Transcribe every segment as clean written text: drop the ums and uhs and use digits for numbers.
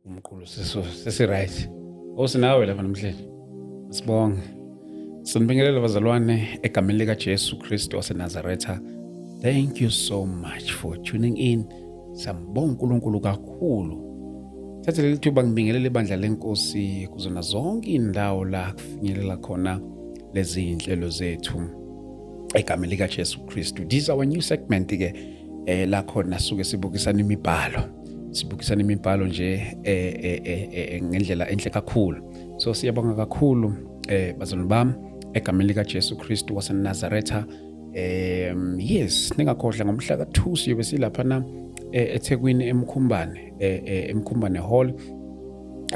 umqulu sesi-right. Osinawe lapha namhlanje. Sibonge. Sinibingelela bazalwane egameni lika Jesu Kristu waseNazaretha. Thank you so much for tuning in. Sambonga uNkulunkulu kakhulu. Thathe leli thuba ngibingelela ibandla lenkosi kuzona zonke indawo la kufinyelela khona lezi inhlelo zethu egameni lika Jesu Kristu. This is our new segment ke la khona suke sibukisana imibhalo. Sibukisana imibhalo nje ngendlela enhle kakhulu. So siyabonga kakhulu bazalwane bami egameni lika Jesu Kristu waseNazaretha. Yes, ningakhohlwa ngomhla ka2 siyobe silapha na eThekwini eMkhumbane Hall.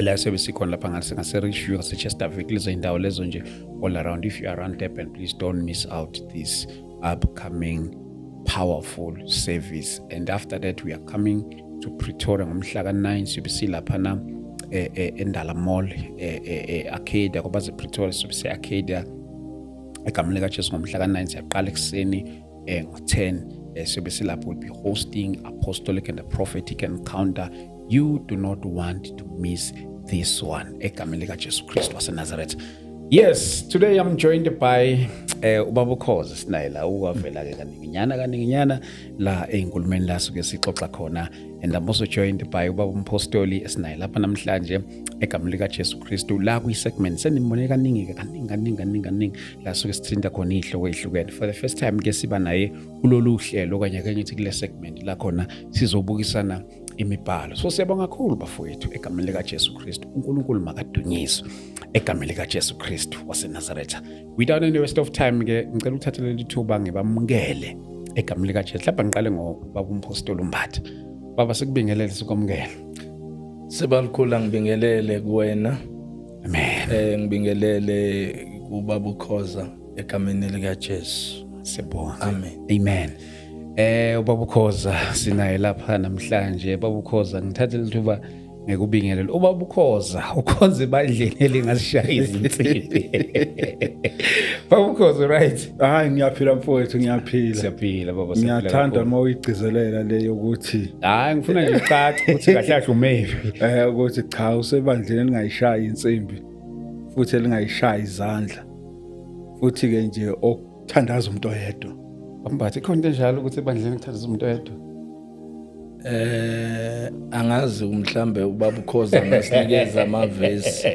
La siyobe sikhona lapha ngase-Richview ngase-Chesterfield, lezo indawo lezo nje all around. If you are around Durban, please don't miss out this upcoming powerful service. And after that we are coming to Pretoria ngomhla ka9 siyobe silapha na eNdala Mall Arcadia, ngoba Pretoria siyobe se-Arcadia egameni lika Jesu ngomhla ka9 siyaqala ekseni ngo10 siyobe silapho. Will be hosting apostolic and a prophetic encounter. You do not want to miss this one egameni lika Jesu Kristu waseNazaretha. Yes, today I'm joined by Ubaba Ukhoza sinaye la ukwavela ke kaninginyana la enkulumeni la suke sixoxa khona. And I'm also joined by Ubaba Umpostoli esinaye lapha namhlanje egameni lika Jesu Kristu la kwi-segment senimbone kaningi la suke sithinta khona ihloko ezihlukene. For the first time ke siba naye kulolu hlelo okanye ke ngithi kule segment la khona sizobukisana imibhalo. So siyabonga kakhulu bafowethu egameni lika Jesu Kristu. uNkulunkulu makadunyiswe egameni lika Jesu Kristu waseNazaretha. Without any waste of time ke ngicela ukuthatha leli thuba ngibamukele egameni lika Jesu. Lapha ngiqale ngobaba Umpostoli Umbatha. Baba sikubingelele sikwamukela. Sibalikhulu ngibingelele kuwena. Amen. Ngibingelele kuBaba Ukhoza egameni lika Jesu. Sibonga. Amen. Amen. Ubaba Ukhoza sinaye lapha namhlanje. Baba Ukhoza ngithathe lithuba ngikubingelele. Ubaba Ukhoza ukhonze bandleni elingasishaya izinsimbi. Baba Ukhoza, right? Hayi ngiyaphila mfowethu, ngiyaphila. Siyaphila baba, Ngiyathanda uma uyigcizelela leyo ukuthi hayi ngifuna nje icace ukuthi kahle kahle umevi. ukuthi cha usebandleni elingayishaya insimbi futhi elingayishaya izandla. Futhi ke nje okuthandaza umuntu oyedwa. Umbatha ikhona into enjalo ukuthi ebandleni kuthatha umuntu oyedwa. Angazi mhlambe uBaba Ukhoza ngasinikeza amavesi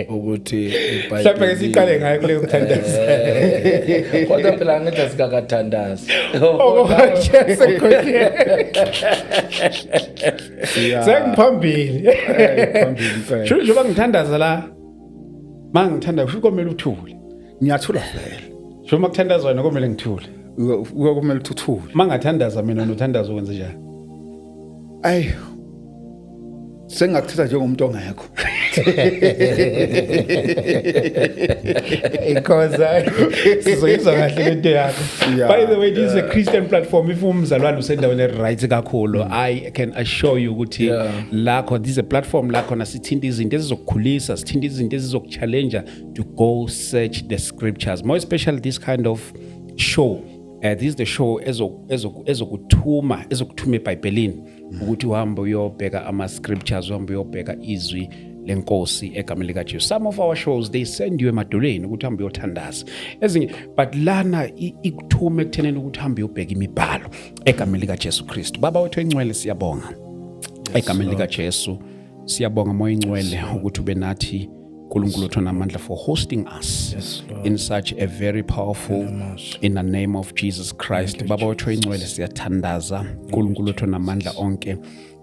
ukuthi iBhayibheli Mhlawumbe ke siqale ngayo kule mthandazo. Kodwa phela ngithi asikakathandazi. Sengiphambili. Phambili Sho njengoba ngithandaza la. Mangithanda kusho komela uthule. ngiyathula vele. Sho makuthandaza wena komela ngithule. Ukumele uthule. Mangathandaza mina nothandaza ukwenza njani? Ayi. Sengakuthatha njengomuntu ongekho. Ikhoza sizoyizwa kahle lento yakho. By the way, this is a Christian platform. If umzalwane usendaweni right kakhulu, I can assure you ukuthi lakho this is a platform lakho na sithinta izinto ezizokukhulisa, sithinta izinto ezizokuchallenge to go search the scriptures. More especially this kind of show. This is the show ezokuthuma eBhayibhelini ukuthi uhambe uyobheka ama scriptures, uhambe uyobheka izwi lenkosi egameni lika Jesu. Some of our shows they send you emadolweni ukuthi uhambe uyothandaza. Ezinye but lana ikuthume ekutheneni ukuthi uhambe uyobheka imibhalo egameni lika Jesu Kristu. Baba wethu engcwele siyabonga. Egameni lika Jesu siyabonga moya ingcwele ukuthi ube nathi uNkulunkulu uthona amandla for hosting us in such a very powerful in the name of Jesus Christ. Baba wethu engcwele siyathandaza uNkulunkulu uthona amandla onke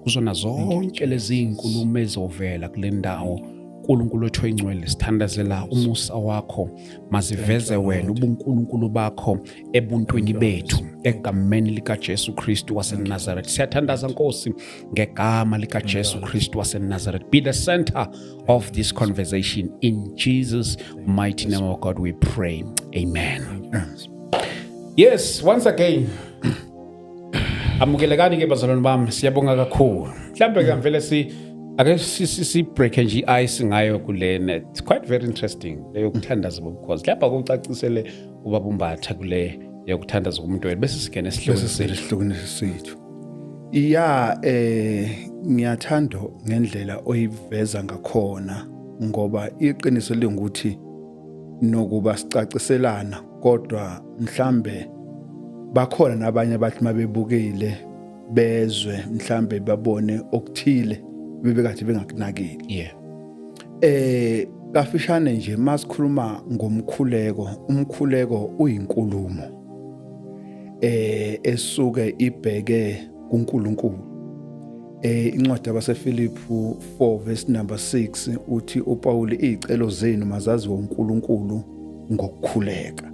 kuzona zonke lezi inkulumo ezovela kule ndawo. uNkulunkulu wethu engcwele sithandazela umusa wakho, maziveze wena ubuNkulunkulu bakho ebuntwini bethu egameni lika Jesu Kristu waseNazaretha. Siyathandaza Nkosi ngegama lika Jesu Kristu waseNazaretha. Be the center of this conversation in Jesus mighty name of God we pray. Amen. Yes, once again amukelekani ke bazalwane bami, siyabonga kakhulu. Mhlambe ke mvele ake si break nje ice ngayo kulena. It's quite very interesting leyo kuthandaza because lapha kucacisele ubaba Umbatha kule yokuthandaza umuntu wena bese singena esihloko esihlukene sethu. Ngiyathanda ngendlela oyiveza ngakhona ngoba iqiniso lingukuthi nokuba sicaciselana kodwa mhlambe bakhona nabanye bathi mabebukile bezwe mhlambe babone okuthile bebekade bengakunakile. Yeah. Kafishane nje masikhuluma ngomkhuleko, umkhuleko uyinkulumo esuke ibheke kuNkulunkulu. Incwadi yabaseFiliphu 4 verse number 6 uthi uPaul izicelo zenu mazaziwe uNkulunkulu ngokukhuleka.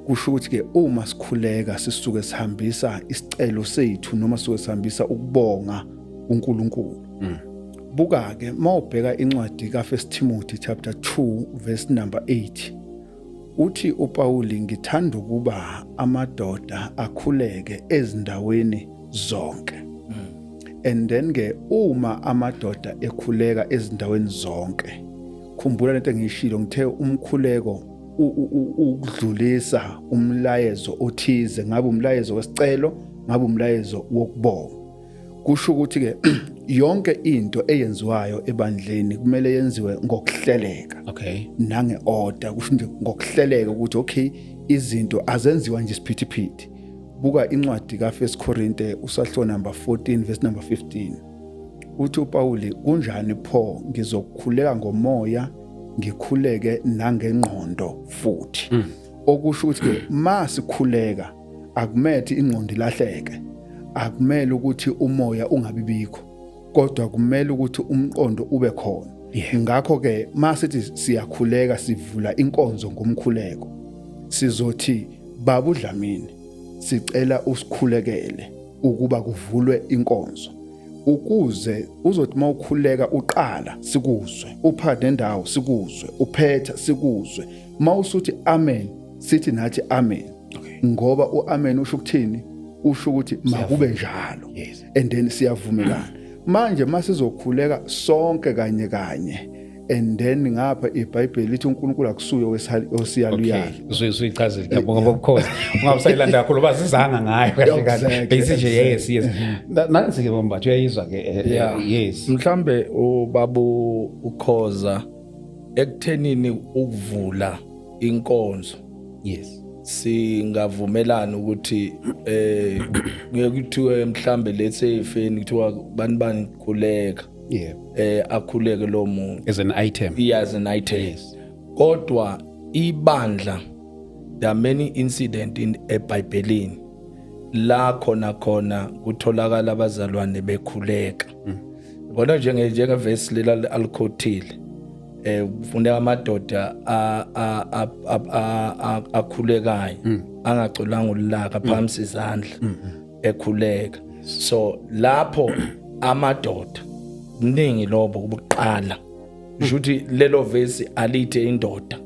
Kusho ukuthi ke uma sikhuleka sisuke sihambisa isicelo sethu noma sisuke sihambisa ukubonga uNkulunkulu. Buka ke mawubheka incwadi kaFirst Timothy chapter 2 verse number 8 uthi uPaul ngithanda ukuba amadoda akhuleke ezindaweni zonke. And then ke uma amadoda ekhuleka ezindaweni zonke, khumbula lento engiyishilo ngithe umkhuleko ukudlulisa umlayezo othize, ngabe umlayezo wesicelo, ngabe umlayezo wokubonga. Kusho ukuthi ke yonke into eyenziwayo ebandleni kumele yenziwe ngokuhleleka. Okay. Nange-order, kusho nje ngokuhleleka ukuthi okay izinto azenziwa nje isiphithiphithi. Buka incwadi ka1 Korinte usahlo number 14 verse number 15. Uthi uPaul kunjani pho ngizokukhuleka ngomoya ngikhuleke nangengqondo futhi. Okusho ukuthi ke masikhuleka akumethi ingqondo ilahleke. Akumele ukuthi umoya ungabibikho kodwa kumele ukuthi umqondo ube khona. Ngakho ke masithi siyakhuleka sivula inkonzo ngomkhuleko sizothi baba uDlamini sicela usikhulekele ukuba kuvulwe inkonzo ukuze uzothi mawukhuleka uqala sikuzwe, uphakathi nendawo sikuzwe, uphetha sikuzwe, mawusuthi amen sithi nathi amen. Ngoba uamen usho ukuthini? Usho ukuthi makube njalo. And then siyavumelana manje masizokhuleka sonke kanye kanye. And then ngapha iBhayibheli lithi uNkulunkulu akusuye osiyaluyana. Usuyichazile ngiyabonga bokukhoza. Ungabusayilanda kakhulu bazizanga ngayo kahle kahle. Bese nje yes. Nansi ke bombathu uyayizwa ke yes. Mhlambe ubabu ukhoza ekuthenini ukuvula inkonzo. Yes. Singavumelana ukuthi ngeke kuthiwe mhlambe let's say ifeni kuthiwa bani khuleka. Yeah. Akhuleke lo muntu as an item. As an item. Yes. Kodwa ibandla there are many incident in eBhayibhelini la khona kutholakala abazalwane bekhuleka. Bona njenge verse lela alikhothile ufuna amadoda akhulekayo angacolanga ulaka phambi izandla ekhuleka. So lapho amadoda mningi lobo ukuqala ukuthi lelo verse alithi indoda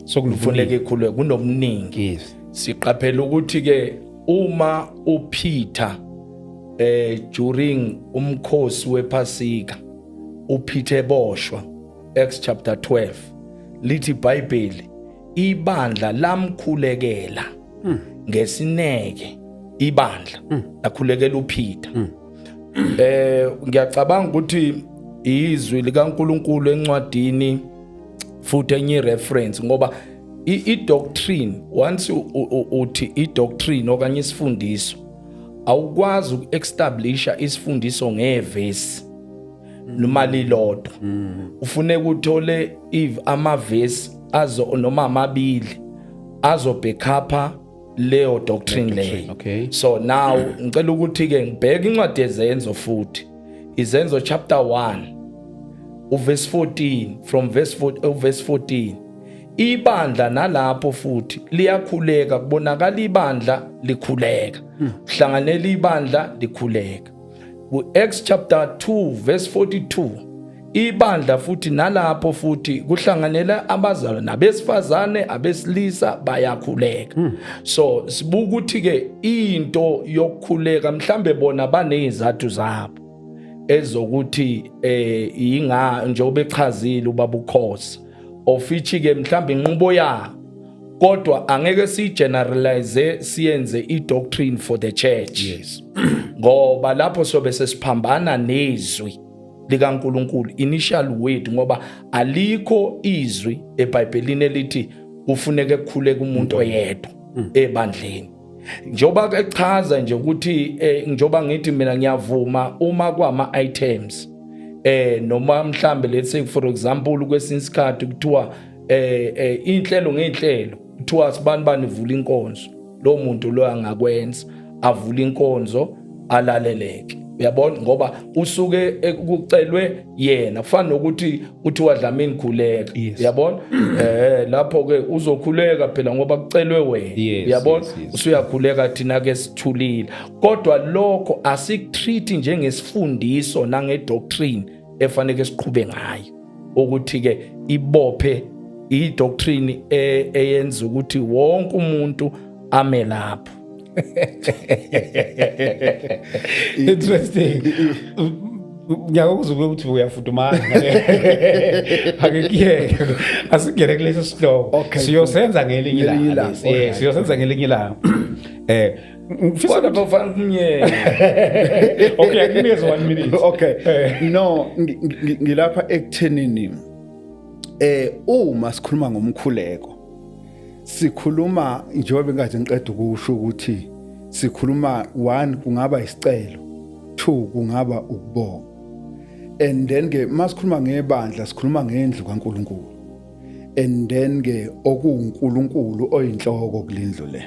so kufuneka ekhuleke kunomningi. Yes. Siqaphela ukuthi ke uma uPeter during umkhosi wePhasika uPeter eboshwa Acts chapter 12 lithi iBhayibheli ibandla lamkhulekela ngesineke ibandla lakhulekela uPeter. Ngiyacabanga ukuthi izwi likaNkuluNkulu encwadini futhi enye reference ngoba i-doctrine once uthi i-doctrine okanye isifundiso awukwazi uku-establisha isifundiso ngevesi noma lilodwa. Ufuneka uthole amavesi azo noma amabili azo backup leyo doctrine leyo. Okay. So now ngicela ukuthi ke ngibheke incwadi yezenzo futhi izenzo chapter 1 uverse 14 from verse 14 ibandla nalapho futhi liyakhuleka kubonakala ibandla likhuleka hlanganela ibandla likhuleka. Acts chapter 2 verse 42 ibandla futhi nalapho futhi kuhlanganela abazalwa nabesifazane abesilisa bayakhuleka. So sibuka ukuthi ke into yokukhuleka mhlambe bona banezizathu zabo ezokuthi inga njengoba echazile ubaba ukhosi ofithi ke mhlambe inqubo yabo kodwa angeke sigeneralize siyenze idoctrine for the church. Yes. Ngoba lapho sobe sesiphambana nezwi likaNkuluNkulu, initial word, ngoba alikho izwi eBhayibhelini elithi kufuneke kukhuleke umuntu oyedwa ebandleni. Njoba ke chaza nje ukuthi njoba ngithi mina ngiyavuma uma kwama items noma mhlambe let's say for example kwesinye isikhathi kuthiwa inhlelo ngenhlelo kuthiwa sibani ivula inkonzo, lo muntu lo angakwenza avula inkonzo alaleleke. Uyabona, ngoba usuke kucelwe yena, kufana nokuthi kuthiwa Dlamini khuleka. Uyabona, lapho ke uzokhuleka phela ngoba kucelwe wena. Uyabona, usuyakhuleka thina ke sithulile. Kodwa lokho asikutreat njengesifundiso nangedoctrine efanele siqhube ngayo, ukuthi ke ibophe idoctrine eyenza ukuthi wonke umuntu ame lapho. Interesting. Ngiyakuzwa ukuthi uyafudumala. Akekiyeke. Asingene kulesi sihloko. Siyosenza ngelinye ilanga. Siyosenza ngelinye ilanga. Ngifisa ukufana kumnyeni. Okay, akunikeze 1 minute. Okay. No, ngilapha ekuthenini uma sikhuluma ngomkhuleko, sikhuluma njengoba ngathi ngiqeda ukusho ukuthi sikhuluma 1 kungaba isicelo, 2 kungaba ukubonga, and then ke masikhuluma ngebandla sikhuluma ngendlu kaNkuluNkulu, and then ke okuNkulunkulu oyinhloko kulendlu le,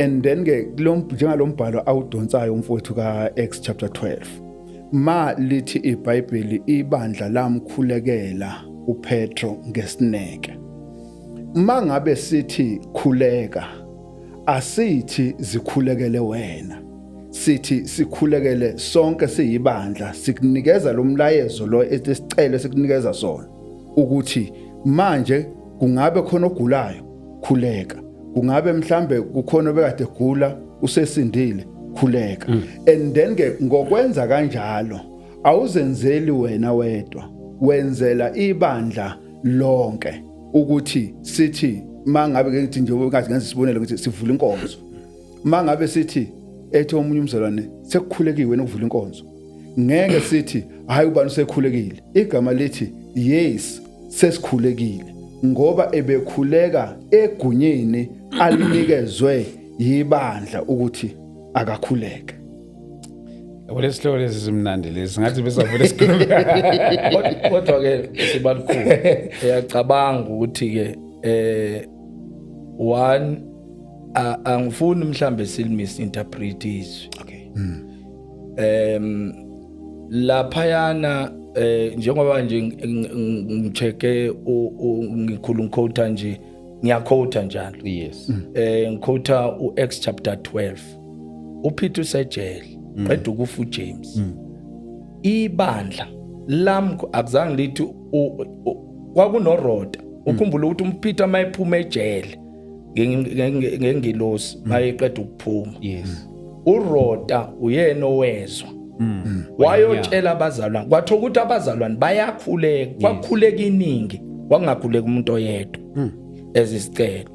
and then ke njengalombhalo awudonsayo umfowethu kaActs chapter 12 ma lithi iBhayibheli ibandla lamkhulekela uPetro ngesineke. Mangabe sithi khuleka, asithi zikhulekele wena, sithi sikhulekele sonke siyibandla, sikunikeza lo mlayezo lo esicelo sikunikeza sona ukuthi manje kungabe khona ogulayo khuleka, kungabe mhlambe kukhona obekade gula usesindile khuleka. And then ke ngokwenza kanjalo awuzenzeli wena wedwa, wenzela ibandla lonke, ukuthi sithi mangabe ke ngithi nje ngathi ngenza isibonelo ukuthi sivula inkonzo, mangabe sithi ethi omunye umzalwane sekukhulekiwe nokuvula inkonzo, ngeke sithi hayi ubani usekhulekile. Igama lithi yes sesikhulekile ngoba ebekhuleka egunyeni alinikezwe yibandla ukuthi akakhuleke. Olesihloko lesi simnandi lesi ngathi besavule isikhulumi. Kodwa ke sibalukhulu uyacabanga ukuthi ke 1 angifuni mhlambe silmisinterpret izwi. Okay. Laphayana njengoba nje ngicheke ngikhuluma nje ngiyaquote njalo. Yes. Ngiquote uActs chapter 12. uPeter usejele qeda ukufa uJames. Ibandla lamkho akuzange lithi kwakunoRoda. Ukhumbula ukuthi uPeter mayephuma ejele ngengilosi mayeqeda ukuphuma. Yes. uRoda uyena owezwa. Wayotshela abazalwane, kwathiwa ukuthi abazalwane bayakhuleka, kwakhuleka iningi, wangakhuleka umuntu oyedwa ezisicelo,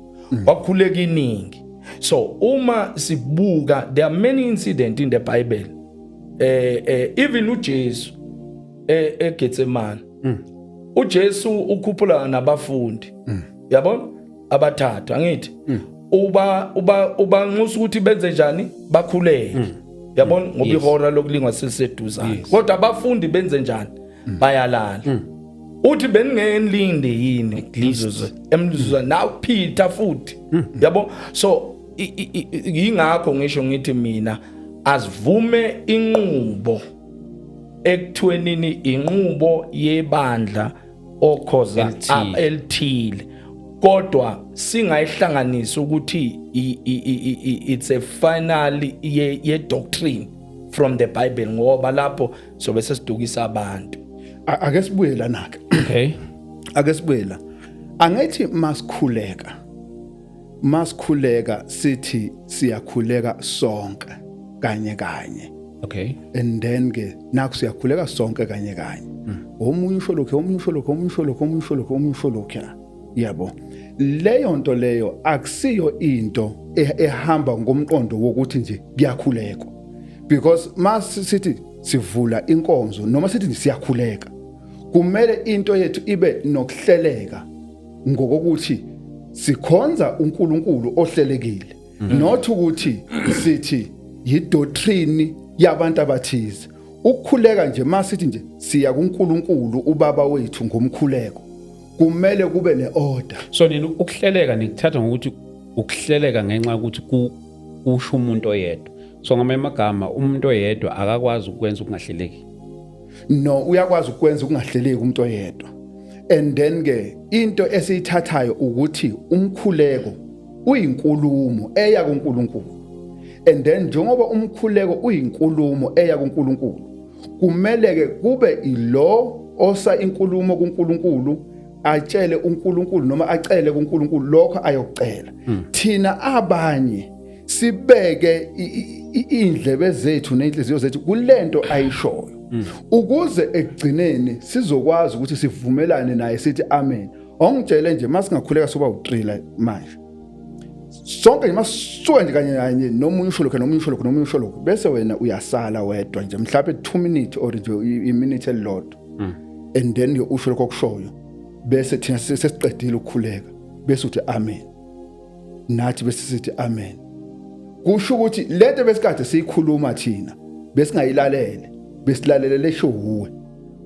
kwakhuleka iningi. So uma sibuka, there are many incidents in the Bible, even uJesu eGetsemane, uJesu ukhuphula nabafundi, yabona abathathu, angithi uba nxusa ukuthi benze njani, bakhuleke. Yabona ngoba ihora lokulingwa seliseduzana, kodwa abafundi benze njani, bayalala. Uthi beningengilinde yini lizoze emlizwa now Peter futhi, yabo. So ingakho ngisho ngithi mina asivume inqubo ekuthwenini inqubo yebandla okhoza elithile, kodwa singayihlanganisa ukuthi it's a final ye doctrine from the Bible, ngoba lapho sobe sesidukisa abantu. Ake sibuye lana ke. Okay. Ake sibuye la. Angithi masikhuleka sithi siyakhuleka sonke kanye kanye. Okay. And then ke naku siyakhuleka sonke kanye kanye. Omunye usho lokho, omunye usho lokho, omunye usho lokho, omunye usho lokho, omunye usho lokho. yabo leyo nto leyo akusiyo into ehamba ngomqondo wokuthi nje kuyakhuleka because sithi sivula inkonzo noma sithi siyakhuleka kumele into yethu ibe nokuhleleka ngokuthi sikhonza uNkulunkulu ohlelekile not ukuthi sithi yidoctrine yabantu abathize ukukhuleka nje masithi nje siya kuNkulunkulu ubaba wethu ngomkhuleko kumele kube neorder so nini ukuhleleka nikuthatha ngokuthi ukuhleleka ngenxa ukuthi kusho umuntu oyedwa so ngamanye amagama umuntu oyedwa akakwazi ukwenza ukungahleleki no uyakwazi ukwenza ukungahleleki umuntu oyedwa and then ke into esiyithathayo ukuthi umkhuleko uyinkulumo eya kuNkulunkulu and then njengoba umkhuleko uyinkulumo eya kuNkulunkulu kumele ke kube ilo osa inkulumo kuNkulunkulu atshele uNkulunkulu noma acele kuNkulunkulu lokho ayokucela thina abanye sibeke indlebe zethu nenhliziyo zethu kulento ayishoyo ukuze ekugcineni sizokwazi ukuthi sivumelane naye sithi amen ongitshele nje masingakhuleka soba u3 manje sonke masuka nje kanye nomunye usholo bese wena uyasala wedwa nje mhlawumbe 2 minutes or nje iminute elilodwa and then usho lokho kushoyo bese thina sesiqedile ukukhuleka bese uthi amen nathi bese sithi amen kusho ukuthi lento besikade siyikhuluma thina besingayilalele besilalele lesho uwe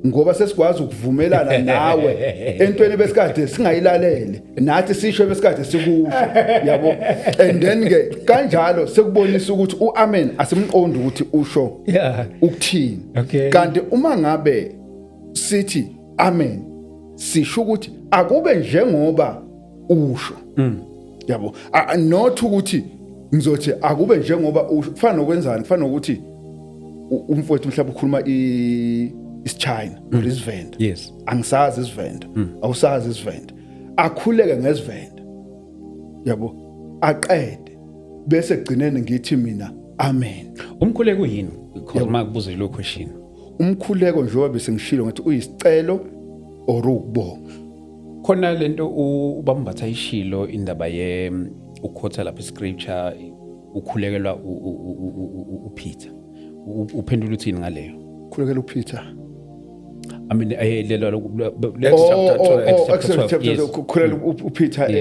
ngoba sesikwazi ukuvumelana nawe entweni besikade singayilalele nathi sisho besikade sikusho yabo and then ke kanjalo sekubonisa ukuthi uamen asimqondi ukuthi usho ukuthini kanti uma ngabe sithi amen sisho ukuthi akube njengoba usho yabo not ukuthi ngizothi akube njengoba usho kufana nokwenzani kufana nokuthi umfowethu mhlawumbe ukhuluma isiChina or isivenda yes angisazi isivenda awusazi isivenda akhuleke ngesivenda yabo aqede bese egcineni ngithi mina amen umkhuleko yini because makubuza lo question umkhuleko njengoba bese ngishilo ngathi uyisicelo or ukubonga khona lento ubambatha ishilo indaba ye ukhotha lapha escripture ukhulekelwa uPeter uphendula uthini ngaleyo khulekela uPeter I mean lelo chapter khulekela uPeter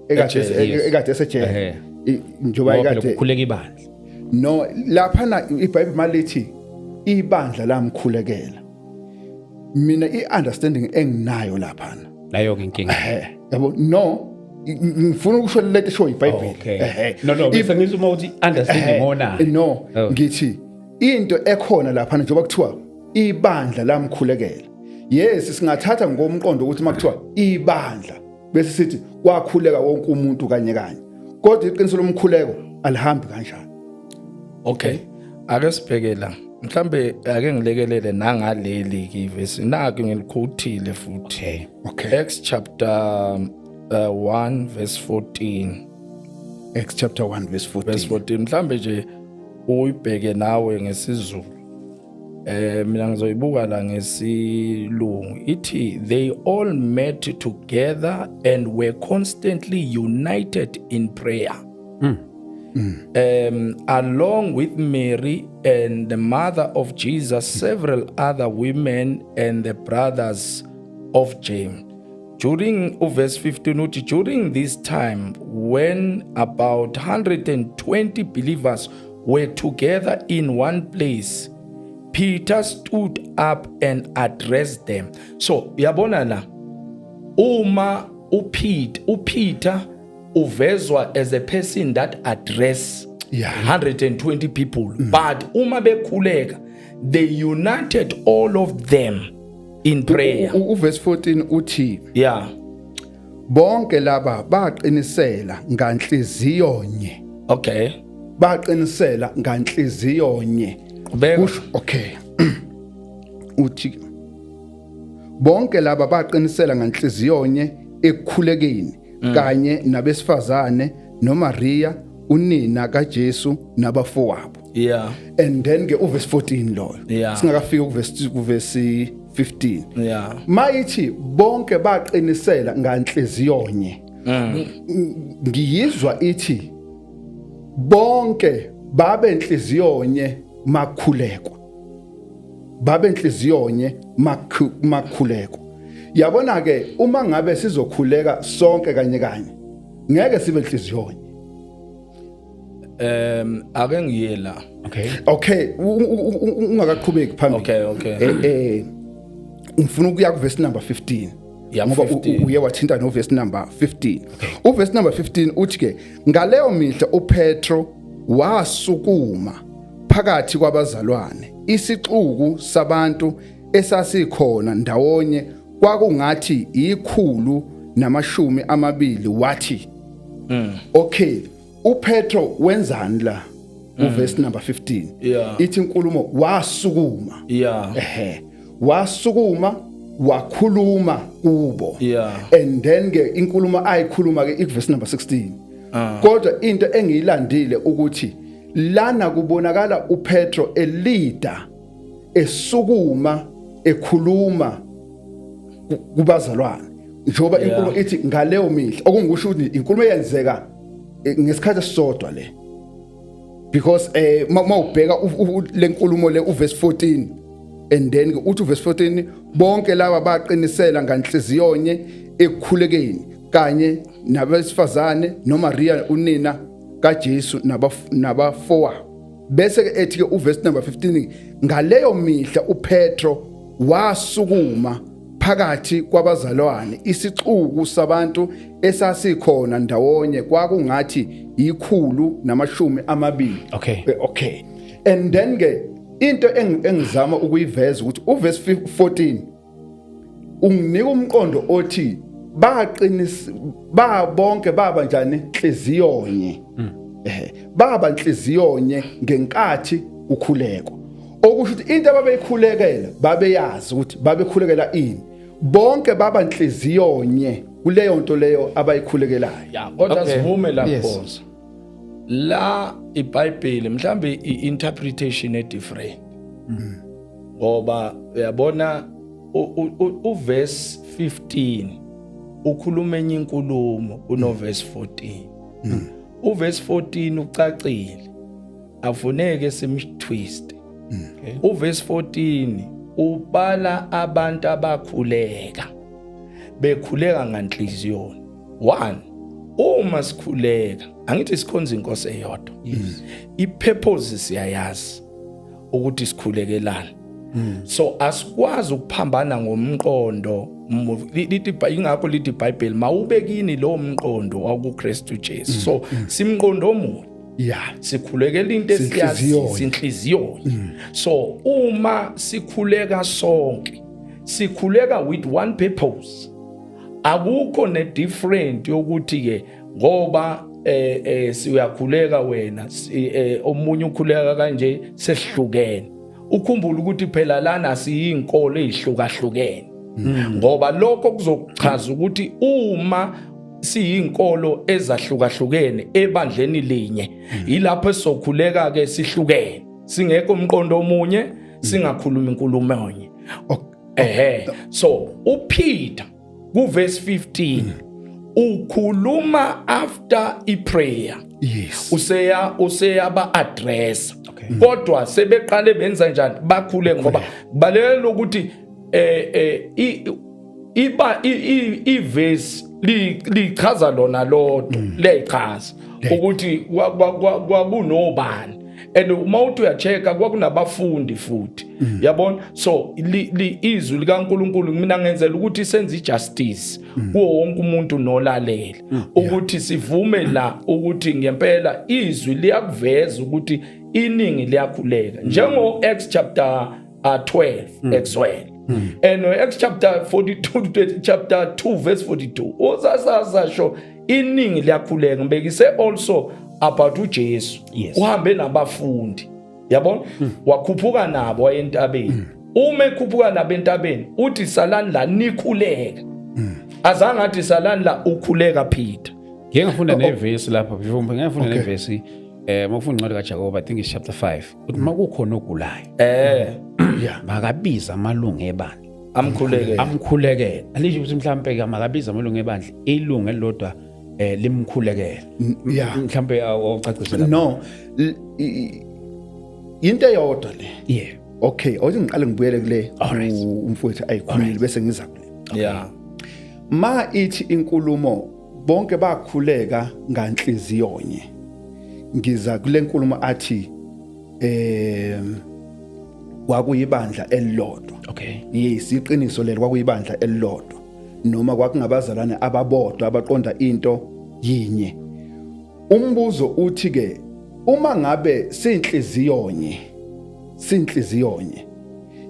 ekade esejele njoba ekade ukukhuleka ibandla no lapha na iBhayibheli malithi ibandla lamkhulekela mina iunderstanding enginayo lapha layo ke inkinga yabo no ngifuna ukusho lento show iBhayibheli no bese ngizuma ukuthi understanding ona no ngithi into ekhona lapha njengoba kuthiwa ibandla lamkhulekela yes singathatha ngomqondo ukuthi makuthiwa ibandla bese sithi kwakhuleka wonke umuntu kanye kodwa iqiniso lomkhuleko alihambi kanjani okay ake sibhekela mhlambe ake ngilekelele nangaleli ivesi nake ngiliquothile futhi Acts chapter 1 verse 14 Acts chapter 1 verse 14 mhlambe nje uyibheke nawe ngesizulu mina ngizoyibuka la ngesilungu ithi they all met together and were constantly united in prayer along with Mary and the mother of Jesus, several other women and the brothers of James. During verse 15, during this time, when about 120 believers were together in one place, Peter stood up and addressed them. So, yabona la, uma uPeter uvezwa as a person that address 120 people, but uma bekhuleka, they united all of them in prayer. Verse 14 uthi bonke laba baqinisela nganhliziyo nye. Okay. Baqinisela nganhliziyo nye. Okay. Uthi bonke laba baqinisela nganhliziyo nye ekukhulekeni kanye nabesifazane noMaria unina kaJesu nabafowabo. Yeah. And then ke verse 14 lo. Yeah. Singakafika ku verse 15 Yeah. mayithi bonke baqinisela nganhliziyonye ngiyizwa ithi bonke babe enhliziyonye makhulekwa babe enhliziyonye makhulekwa yabona ke uma ngabe sizokhuleka sonke kanye kanye ngeke sibe enhliziyonye ake ngiye la. okay ungakaqhubeki phambili Okay. ngifuna ukuya ku verse number 15 Yeah, ngoba 15. uye wathinta no verse number 15 uverse number 15 uthi ke ngaleyo mihla uPetro wasukuma phakathi kwabazalwane isixuku sabantu esasikhona ndawonye kwakungathi ikhulu namashumi amabili wathi okay uPetro wenzani la uverse number 15 Yeah. ithi inkulumo wasukuma Yeah. wasukuma wakhuluma kubo Yeah. and then ke inkulumo ayikhuluma ke iverse number 16 kodwa into engiyilandile ukuthi lana kubonakala uPetro elida esukuma ekhuluma kubazalwane njoba inkulumo ithi ngaleyo mihla okungisho ukuthi inkulumo eyenzeka ngesikhathi esisodwa le because mawubheka lenkulumo le uverse 14 and then ke uthi uverse 14 bonke laba baqinisela nganhliziyonye ekukhulekeni kanye nabesifazane noMaria unina kaJesu nabafowa bese ke ethi ke uverse number 15 ngaleyo mihla uPetro wasukuma phakathi kwabazalwane isixuku sabantu esasikhona ndawonye kwakungathi ikhulu namashumi amabili okay and then ke into engizama ukuyiveza ukuthi uverse 14 unginika umqondo othi baqinisa bonke baba njani inhliziyonye baba inhliziyonye ngenkathi ukhuleko okusho ukuthi into ababeyikhulekela babeyazi ukuthi babekhulekela ini bonke baba inhliziyonye kuleyo nto leyo abayikhulekelayo Kodwa sivume lapho. Yes. La iBhayibheli mhlambe iinterpretation different. Ngoba uyabona uverse 15 ukhuluma enye inkulumo kunoverse 14. Uverse 14 ucacile. Afuneke simtwist. Uverse 14 ubala abantu abakhuleka bekhuleka nganhliziyoni. 1 uma sikhuleka angithi sikhonza inkosi eyodwa. Ipurpose siyayazi ukuthi sikhulekelana. So asikwazi ukuphambana ngomqondo lithi ingakho lithi iBhayibheli mawubekini lo mqondo wakuKristu Jesu. So simqondo omunye. Yeah, sikhulekela into esiyazi inhliziyo. So uma sikhuleka sonke sikhuleka with one purpose. Akukho ne different yokuthi ke ngoba siyakhuleka wena omunye ukhuleka kanje sesihlukene. Ukhumbula ukuthi phela lana siyinkolo ezihlukahlukene. Ngoba lokho kuzochaza ukuthi uma siyinkolo ezahlukahlukene ebandleni linye ilapho esizokhuleka ke sihlukene singekho umqondo omunye singakhuluma inkulumo enye. So uPeter kuverse 15 ukhuluma after iprayer. Yes. Useya ba address. Kodwa sebeqale benza njani bakhule ngoba kubalekela ukuthi iverse lichaza lona lodwa lechaza ukuthi kwakunobani and uma uthi uyacheka kwakunabafundi futhi yabona. So izwi likaNkuluNkulu mina ngenzela ukuthi senze ijustice kuwo wonke umuntu nolalela ukuthi sivume la ukuthi ngempela izwi liyakuveza ukuthi iningi liyakhuleka njengo Acts chapter 12 as well. And Acts chapter 42 chapter 2 verse 42 uzasasho iningi liyakhuleka mbekise also about uJesu. Uhambe nabafundi yabona wakhuphuka nabo wayentabeni. Uma ekhuphuka nabo entabeni uthi salani la nikhuleka. Azange athi salani la ukhuleka Peter. Ngeke ngifunda neverse lapha before ngeke ngifunda neverse makufunda incwadi kaJakobe I think it's chapter 5 uthi makukhona ogulayo Yeah, makabiza amalungu ebandla amkhulekele alisho ukuthi mhlambe ke makabiza amalungu ebandla ilungu elilodwa limkhulekele mhlambe awucacisela no into eyodwa le yeah okay awuthi ngiqale ngibuyele kule umfowethu ayikhulile bese ngiza kule yeah ma ithi inkulumo bonke bakhuleka nganhliziyonye ngiza kule nkulumo athi kwakuyibandla elilodwa okay yes iqiniso lelo kwakuyibandla elilodwa noma kwakungabazalwane ababodwa abaqonda into yinye umbuzo uthi ke uma ngabe sinhliziyonye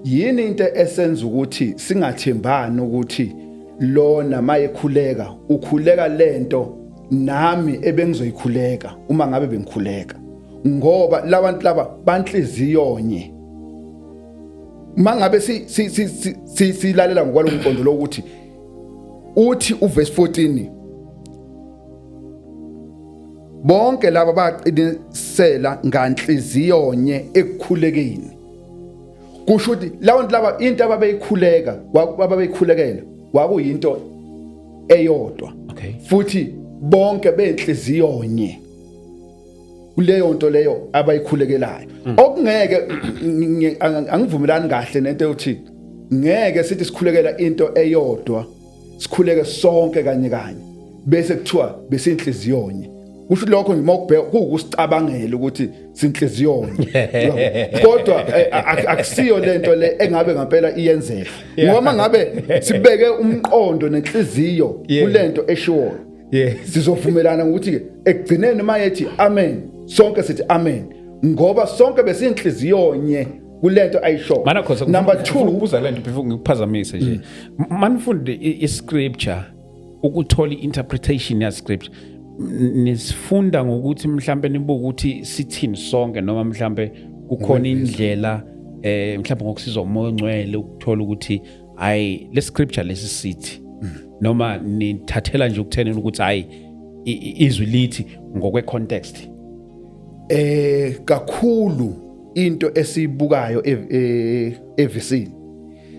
yini into esenza ukuthi singathembani ukuthi lona mayekhuleka ukhuleka lento nami ebengizoyikhuleka uma ngabe bengikhuleka ngoba labantu laba banhliziyonye mangabe silalela ngokwalomqondo lokuthi uthi uverse 14 bonke laba baqinisela nganhliziyonye ekukhulekeni kusho ukuthi labantu laba into ababeyikhulekela kwakuyinto eyodwa okay futhi bonke benhliziyonye kuleyo nto leyo abayikhulekelayo okungeke angivumelani kahle nento yokuthi ngeke sithi sikhulekela into eyodwa sikhuleke sonke kanye bese kuthiwa besinhliziyonye kusho lokho ngimokubheka kukusicabangela ukuthi sinhliziyonye kodwa akusiyo lento le engabe ngempela iyenzeka ngoba ngabe sibeke umqondo nenhliziyo kulento eshiwo sizovumelana ukuthi ke ekugcineni mayethi amen sonke sithi amen ngoba sonke besinhliziyonye kulento ayisho number 2 ubuza lento before ngikuphazamise nje manifunde iscripture ukuthola interpretation ya scripture nisifunda ngokuthi mhlambe nibuka ukuthi sithini sonke noma mhlambe kukhona indlela mhlambe ngokusizwa umoya ongcwele ukuthola ukuthi hayi le scripture lesi sithi noma nithathela nje ukuthenela ukuthi hayi izwi lithi ngokwe context kakhulu into esibukayo evesini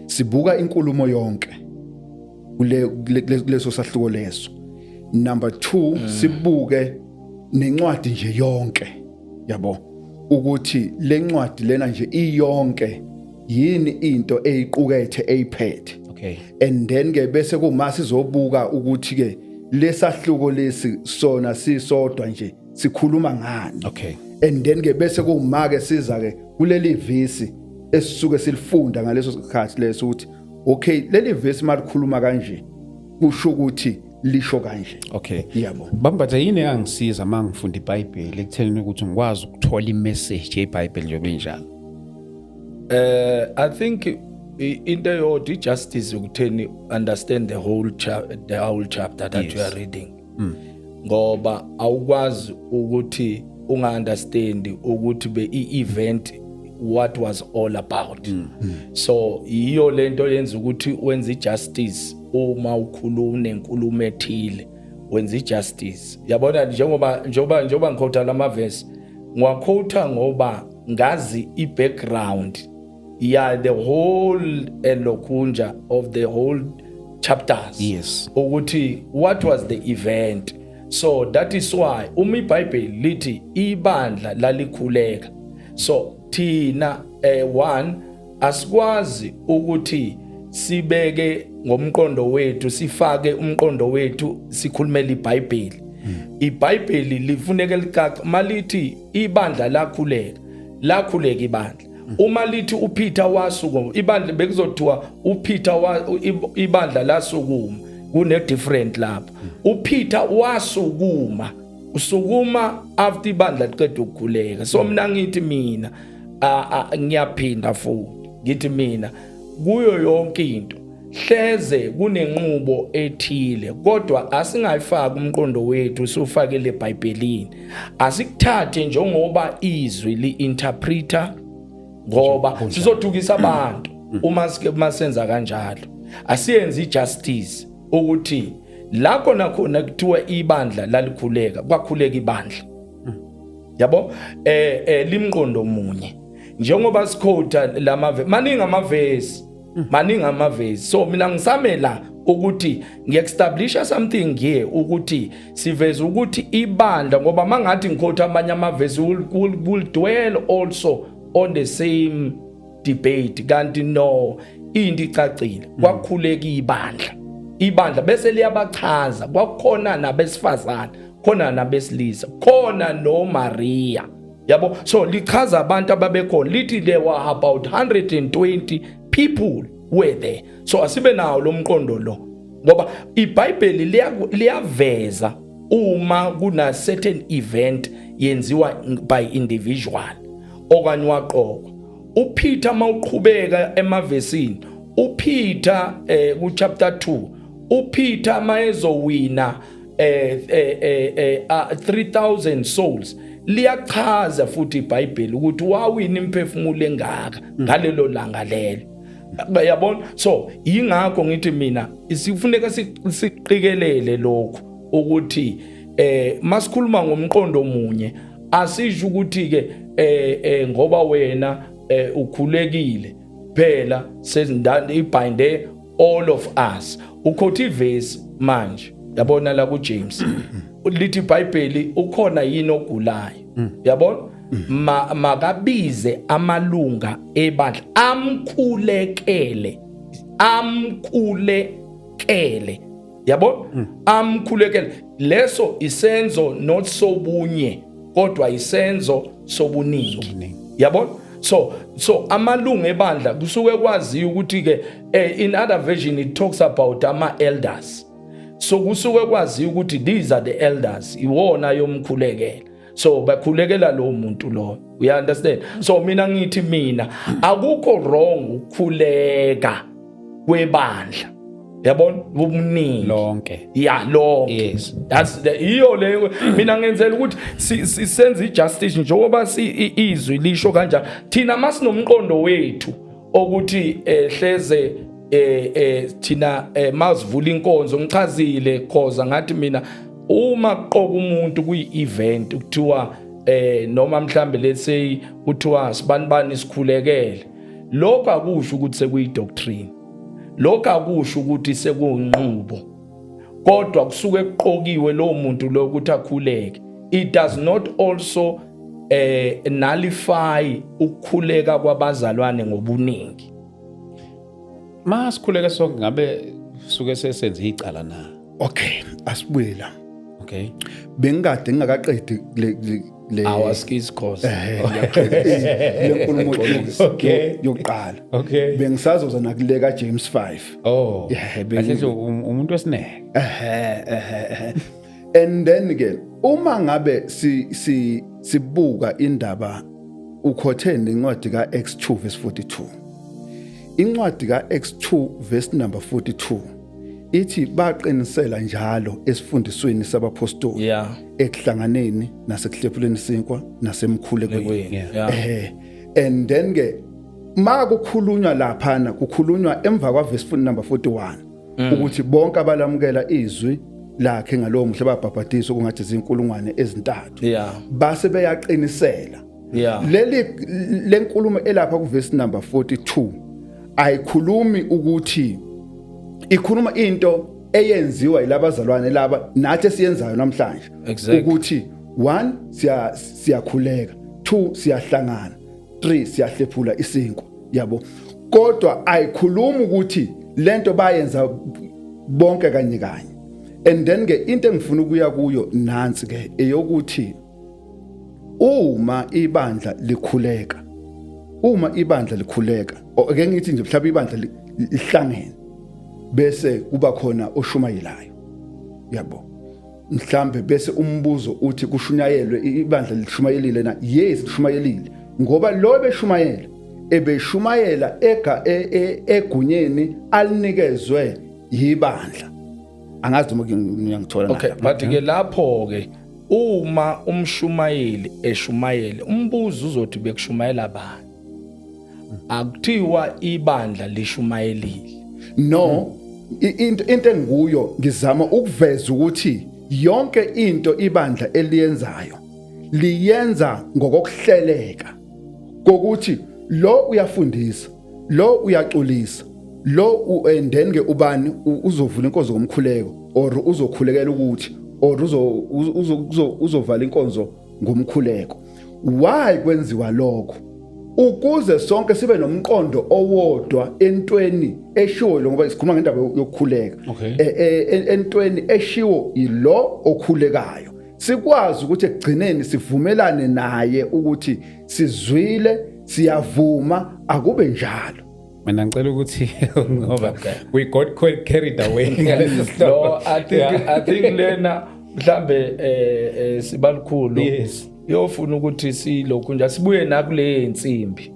sibuka inkulumo yonke kuleso sahluko leso number 2 sibuke nencwadi nje yonke yabo ukuthi lencwadi lena nje iyonke yini into eyiqukethe eyiphethe okay and then ke bese kuma sizobuka ukuthi ke lesahluko lesi sona sisodwa nje sikhuluma ngani okay and then ke bese kuma ke siza ke kuleli vesi esisuke silifunda ngaleso sikhathi leso ukuthi okay leli vesi malikhuluma kanje kusho ukuthi lisho kanje okay yabo bambatha yini engisiza mangifunda iBhayibheli ekutheleni ukuthi ngikwazi ukuthola imessage yeBhayibheli njengoba injalo I think into yodwa justice ukutheni understand the whole chapter that you are reading ngoba awukwazi ukuthi unga-understand ukuthi be-event what was all about so iyo lento yenza ukuthi wenze justice uma ukhuluma nenkulumo ethile wenze justice yabona njengoba ngikhotha lamavesi ngiwakhotha ngoba ngazi i-background the whole elokunja of the whole chapters yes ukuthi what was the event so that is why uma iBhayibheli lithi ibandla lalikhuleka so thina one asikwazi ukuthi sibeke ngomqondo wethu sifake umqondo wethu sikhulumela iBhayibheli iBhayibheli lifuneka licaca malithi ibandla lakhuleka ibandla uma lithi uPeter wasukuma ibandla bekuzothiwa uPeter ibandla lasukuma kune different lapha uPeter wasukuma usukuma after ibandla liqeda ukukhuleka so mina ngithi mina ngiyaphinda futhi ngithi mina kuyo yonke into hleze kunenqubo ethile kodwa asingayifaki umqondo wethu usufakele eBhayibhelini asikuthathe njengoba izwi liinterpreter ngoba sizothukisa abantu uma masenza kanjalo asiyenze ijustice ukuthi la khona kuthiwa ibandla lalikhuleka kwakhuleka ibandla yabo limqondo munye njengoba sikhotha maningi amavesi maningi amavesi. So mina ngisamela ukuthi ngiyaestablisha something here ukuthi siveze ukuthi ibandla, ngoba mangathi ngikhotha amanye amavesi will dwell also on the same debate, kanti no, into icacile. Kwakhuleka ibandla bese liyabachaza, kwakhona nabesifazana, khona nabesilisa, khona no Maria, yabo. So lichaza abantu ababekhona, lithi there were about 120 people were there. So asibe nawo lo mqondo lo, ngoba iBhayibheli liyaveza uma kuna certain event yenziwa by individual okanye waqokwa. uPeter mawuqhubeka emavesini, uPeter ku chapter 2, uPeter mayezowina 3000 souls, liyachaza futhi iBhayibheli ukuthi wawina imphefumulo engaka ngalelo langa lelo. Yabona? So ingakho ngithi mina isifuneka siqikelele lokho ukuthi masikhuluma ngomqondo munye, asisho ukuthi ke ngoba wena ukhulekile phela sezindana ibhinde all of us. Ukhothi ivesi manje, yabona la ku James lithi iBhayibheli ukhona yini ogulayo, yabona? Makabize amalunga ebandla amkhulekele, yabona? Amkhulekele. Leso isenzo not sobunye kodwa isenzo sobuningi, yabona? So amalunga ebandla kusuke kwazi ukuthi ke in other version it talks about ama elders. So kusuke kwazi ukuthi these are the elders, iwona yomkhulekela. So bakhulekela lo muntu lo, you understand? So mina ngithi akukho wrong ukukhuleka kwebandla, yabona, ubuningi lonke. Yeah, lonke. Yes. That's the iyo le mina ngenzela ukuthi sisenze ijustice njengoba izwi lisho kanjani. Thina masinomqondo wethu ukuthi hleze thina masivula inkonzo ngichazile khoza ngathi mina uma qoka umuntu kuyi-event kuthiwa noma mhlambe let's say kuthiwa sibanibani isikhulekele, lokho akusho ukuthi sekuyidoctrine, lokho akusho ukuthi sekuyinqubo, kodwa kusuke kuqokiwe lo muntu lo ukuthi akhuleke. It does not also nullify ukukhuleka kwabazalwane ngobuningi. Masikhuleka sonke ngabe suke sesenze icala na? Okay, asibuye la. Okay. Bengikade ngingakaqedi le Our skills course. lenkulumo Okay. yokuqala. Okay. Bengisazoza nakule ka James 5. Oh. Yeah, Kahle umuntu wesineke. And then again, uma ngabe sibuka indaba ukhothe nencwadi ka Acts 2 verse 42. Incwadi ka Acts 2 verse number 42 ithi baqinisela njalo esifundisweni sabapostoli, Yeah. ekuhlanganeni nasekuhlephuleni sinkwa nasemkhulekweni. Yeah. And then ke makukhulunywa laphana kukhulunywa emva kwa verse number 41 ukuthi bonke abalamukela izwi lakhe ngalowo mhla babhabhadiswa kungathi izinkulungwane ezintathu. Yeah. Base beyaqinisela. Yeah. Lenkulumo elapha ku verse number 42 ayikhulumi ukuthi ikhuluma into eyenziwa yilabazalwane laba nathi siyenzayo namhlanje. Exactly. Ukuthi 1 siyakhuleka, 2 siyahlangana, 3 siyahlephula isinkwa, yabo. Kodwa ayikhuluma ukuthi lento bayenza bonke kanye kanye. And then ke into engifuna ukuya kuyo nansi ke eyokuthi uma ibandla likhuleka, ake ngithi nje mhlawumbe ibandla lihlangene bese kuba khona oshumayelayo, yabo. Mhlambe bese umbuzo uthi kushunyayelwe ibandla lishumayelile na? Yes, lishumayelile, ngoba lo beshumayela ebeshumayela egunyeni alinikezwe yibandla. Angazi noma ngiyangithola. Okay, but ke lapho ke uma umshumayeli eshumayele, umbuzo uzothi bekushumayela abani? Akuthiwa ibandla lishumayelile. No, into enguyo ngizama ukuveza ukuthi yonke into ibandla eliyenzayo liyenza ngokuhleleka kokuthi lo uyafundisa, lo uyaxolisa, and then ke ubani uzovula inkonzo ngomkhuleko or uzokhulekela ukuthi or uzovala inkonzo ngomkhuleko. Why kwenziwa lokho? Ukuze sonke sibe nomqondo owodwa entweni eshiwo ngoba sikhuluma ngendaba yokukhuleka. Entweni eshiwo yilo okhulekayo. Sikwazi ukuthi ekugcineni sivumelane naye ukuthi sizwile, siyavuma, akube njalo. Mina ngicela ukuthi ngoba we got carried away ngalesi sihloko. No, I think lena mhlambe sibalukhulu. Yes. Yofuna ukuthi silokhu nje sibuye nakule insimbi.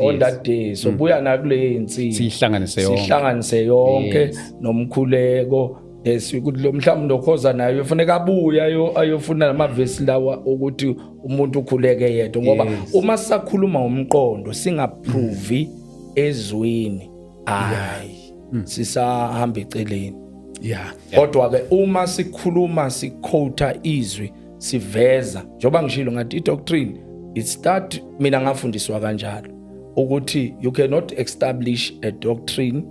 On that day so buya nakule insimbi. Sihlanganise yonke nomkhuleko. Ukuthi lo mhlawumbe ndokhoza nayo ufuneka abuya ayofuna namavesi lawa ukuthi umuntu ukhuleke yedwa ngoba uma sisakhuluma ngomqondo singaprove ezweni sisahamba eceleni. Kodwa ke uma sikhuluma siquote izwi siveza njoba ngishilo ngathi idoctrine it start mina ngafundiswa kanjalo ukuthi you cannot establish a doctrine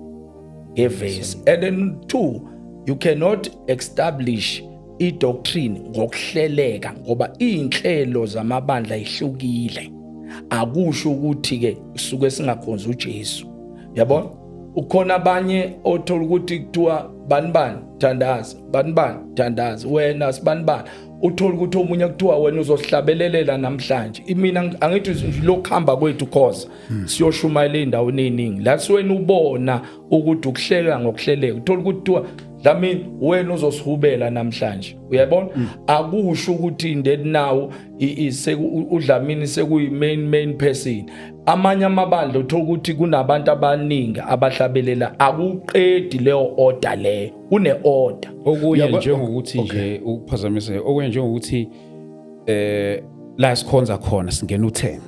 ngeverse and then 2 you cannot establish i-doctrine ngokuhleleka ngoba inhlelo zamabandla ihlukile. Akusho ukuthi ke usuke singakhonza uJesu. Yabona? Ukhona abanye othola ukuthi kuthiwa banibani thandaza wena sibanibani uthola ukuthi omunye kuthiwa wena uzosihlabelelela namhlanje. Mina angithi lokuhamba kwethu cause siyoshumayela endaweni eziningi la siwena ubona ukuthi ukuhleleka ngokuhleleka uthola ukuthi kuthiwa Dlamini wena uzosihubela namhlanje. Uyabona? Akusho ukuthi indeni nawo uDlamini sekuyi main person. Amanye amabandla uthola ukuthi kunabantu abaningi abahlabelela akuqedi leyo order leyo. Kune order. Okuye njengokuthi nje ukuphazamise okuye njengokuthi la sikhonza khona singena u10.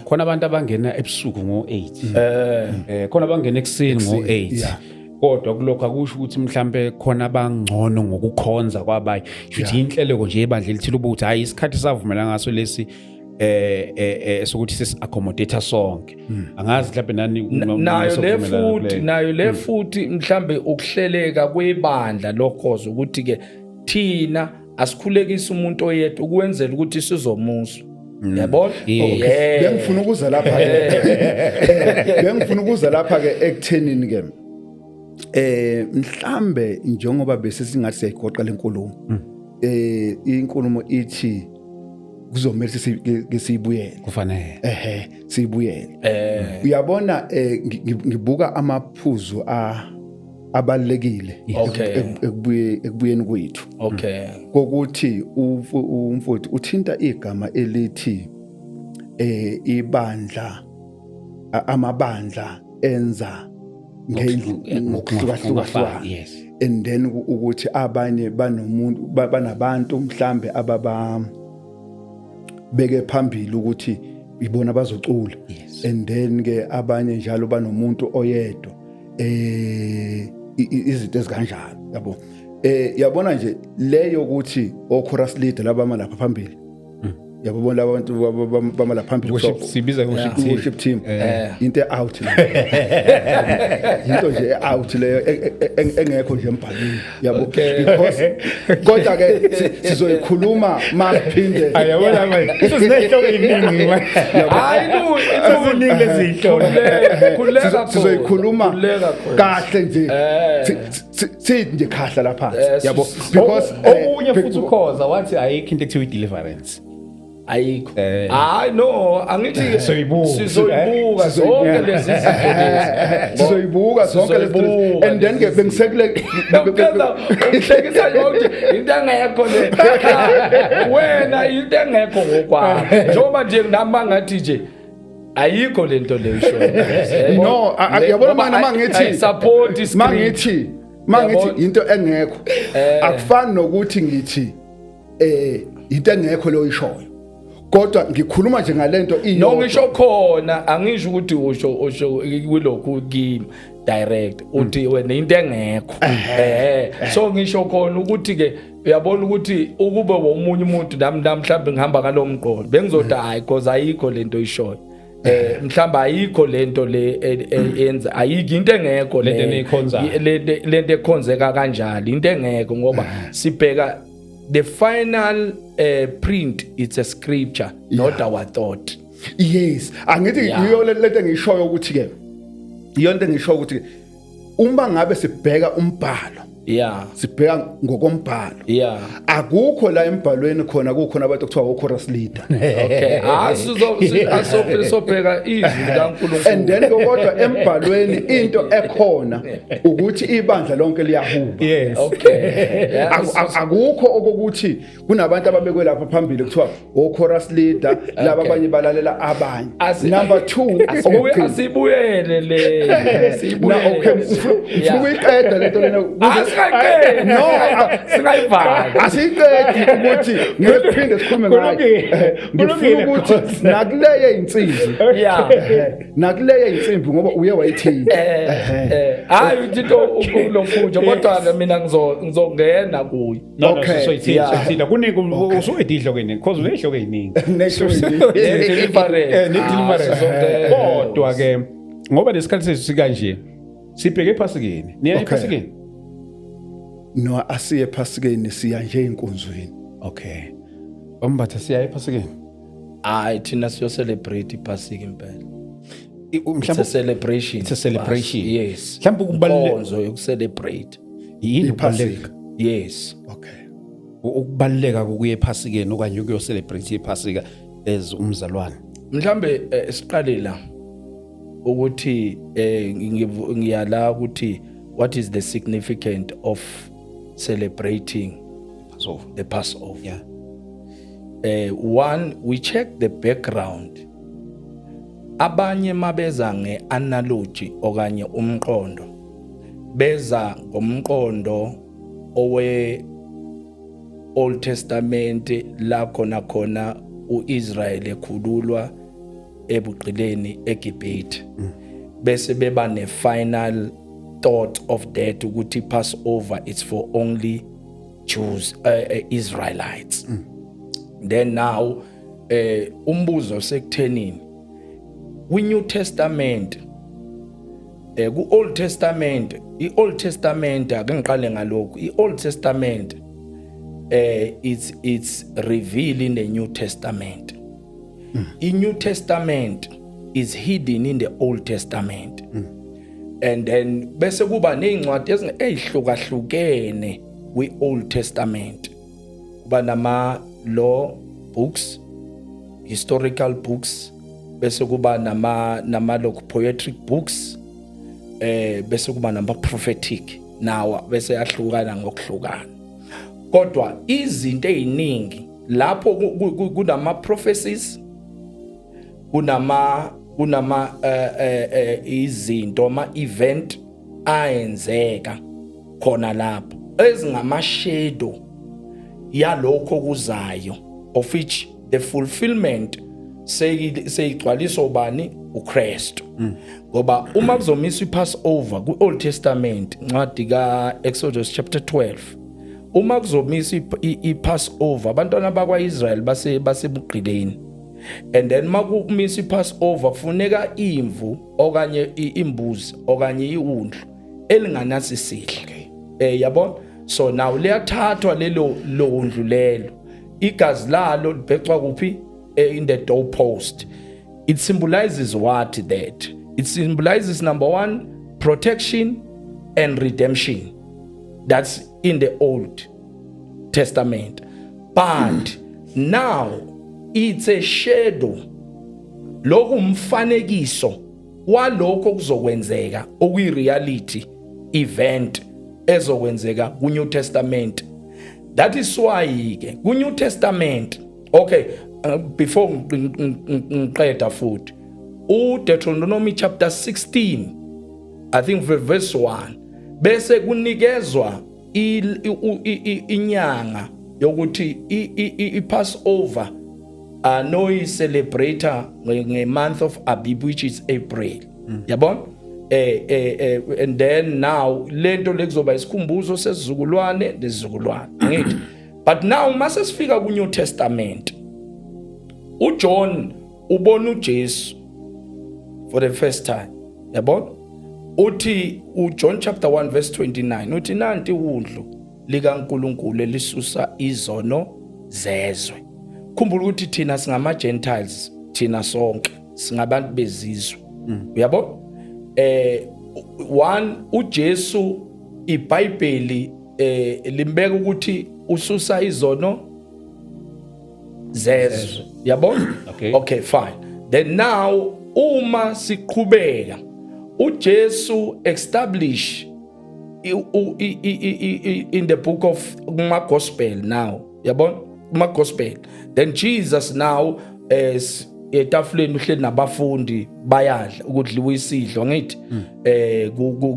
Khona abantu abangena ebusuku ngo8. Khona abangena ekseni ngo8. Kodwa kulokho akusho ukuthi mhlambe khona abangcono ngokukhonza kwabaye futhi inhleleko nje ebandla elithile ukuthi hayi isikhathi savumela ngaso lesi sokuthi sisi accommodate sonke angazi mhlambe nani nayo le futhi mhlambe ukuhleleka kwebandla lokhozo ukuthi ke thina asikhulekisa umuntu oyedwa ukwenzela ukuthi sizomusa. Yabona? Bengifuna ukuza lapha ke ekuthenini ke mhlambe njengoba bese singathi siyayigoqela inkulumo inkulumo ithi kuzomela siyibuyele kufanele siyibuyele uyabona ngibuka amaphuzu abalekile ekubuyeni kwethu kokuthi umfowethu uthinta igama elithi ibandla amabandla enza ngokuhlukahlukana and then ukuthi abanye banabantu mhlambe beke phambili ukuthi ibona bazocula and then ke abanye njalo banomuntu oyedwa izinto ezikanjalo yabo yabona nje leyo ukuthi o chorus leader labama lapha phambili yabona abantu bamala phambili sibiza worship team into out into nje out leyo engekho nje embhalweni yabo because kodwa ke sizoyikhuluma maphinde ayabona manje isizihloko eziningi hayi no isiziningi lezihloko sizoyikhuluma kahle nje sithi nje khahla lapha yabo because okunye futhi ukhoza wathi ayikho into ekuthiwa deliverance ayikho hayi no angithi sizoyibuka zonke lezi sizoyibuka zonke lezi and then ke bengisekule uhlekisa yonke into engekho le wena into engekho ngokwakho njengoba nje nami ngathi nje ayikho lento leyo isho no yabona mana mangithi support mangithi into engekho akufani nokuthi ngithi into engekho leyo ishoyo kodwa ngikhuluma nje ngalento no ngisho khona angisho ukuthi usho kulokhu kimi direct uthi wena into engekho so ngisho khona ukuthi ke uyabona ukuthi ukube womunye umuntu nami mhlawumbe ngihamba ngalomqondo bengizothi hayi because ayikho lento ishoyo mhlamba ayikho lento le enza ayikho into engekho lento ekhonzeka kanjalo into engekho ngoba sibheka the final print, it's a scripture, not our thought. Yes, angithi iyo lento engishoyo ukuthi ke iyo lento engishoyo ukuthi uma ngabe sibheka umbhalo sibheka ngokombhalo akukho la embhalweni khona kukhona abantu okuthiwa chorus leader. Okay, asobheka izwi likaNkulunkulu. And then kodwa embhalweni into ekhona ukuthi ibandla lonke liyahuba. Yes. Okay. Akukho okokuthi kunabantu ababekwe lapha phambili kuthiwa chorus leader laba abanye balalela abanye. Number 2 asibuyele le sibuyele. Okay, ufuna iqeda lento lena no, singayivala. Asiqedi ukuthi ngiphinde sikhulume ngayo. Ngifuna ukuthi nakuleye insimbi. Nakuleye insimbi ngoba uye wayithini. Hayi uthi ukulomfujo kodwa mina ngizongena kuyo. Okay. So ithina kuningi usuyididlo kene because unehlo eziningi. Kodwa ke ngoba lesikhathi sethu sikanje sibheke ephasikeni. Niya ephasikeni? No, asiye ephasikeni siya nje enkonzweni. Okay. Bambatha siya ephasikeni. Hayi thina siyo celebrate iphasika impela. It's a celebration. It's a celebration. Yes. Mhlawumbe ukubaluleka yokucelebrate. Yini ukubaluleka? Yes. Okay. Ukubaluleka kokuya ephasikeni okanye ukuyo celebrate iphasika as umzalwane. Mhlambe siqale la ukuthi ngiyala ukuthi what is the significance of celebrating the Passover? Yeah. One, we check the background. Abanye mabeza nge-analogy okanye umqondo. Beza ngomqondo owe Old Testament la khona uIsrael ekhululwa ebuqileni eGibhithe. Bese beba ne final thought of that ukuthi Passover it's for only Jews, Israelites. Then now umbuzo sekuthenini kwi-New Testament ku-Old Testament i-Old Testament ake ngiqale ngalokho i-Old Testament it's revealed in the New Testament. I-New Testament is hidden in the Old Testament. And then bese kuba nezincwadi ezihlukahlukene kwi-Old Testament. Kuba nama law books, historical books, bese kuba nama poetic books, bese kuba nama prophetic. Nawa bese yahlukana ngokuhlukana. Kodwa izinto eziningi lapho kunama prophecies, kunama izinto ama event ayenzeka khona lapho ezingama shadow yalokho kuzayo, of which the fulfillment seyigcwaliswa ubani uKristu. Ngoba uma kuzomisa iPassover ku-Old Testament ncwadi ka-Exodus chapter 12, uma kuzomisa iPassover abantwana bakwa-Israyeli basebuqileni. And then makumisa iPassover kufuneka imvu okanye imbuzi okanye iwundlu elinganasisidle. Yabona? So now liyathathwa lelo wundlu lelo. Igazi lalo libhecwa kuphi? In the doorpost. It symbolizes what that? It symbolizes number 1, protection and redemption. That's in the Old Testament. But now it's a shadow. Lokhu umfanekiso walokho kuzokwenzeka okuyi reality event ezokwenzeka ku New Testament. That is why ke ku New Testament, okay, before ngiqeda futhi Deuteronomy chapter 16, I think verse 1, bese kunikezwa inyanga yokuthi iPassover no celebrator nge-month of Abib, which is April. Yabona? And then now lento lekuzoba isikhumbuzo sesizukulwane lesizukulwane. Ngithi but now mase sifika ku New Testament, uJohn ubona uJesu for the first time. Yabona? Uthi uJohn chapter 1 verse 29 uthi nanti udlu likaNkulunkulu elisusa izono zezwe. Khumbula ukuthi thina singama Gentiles, thina sonke singabantu bezizwe. Uyabona? One uJesu iBhayibheli limbeka ukuthi ususa izono zezwe. Yabona? Okay, fine. Then now uma siqhubeka uJesu establish in the book of Gospel now. Yabona? Gospel. Then Jesus now etafuleni uhleli nabafundi bayadla ukudliwa isidlo ngithi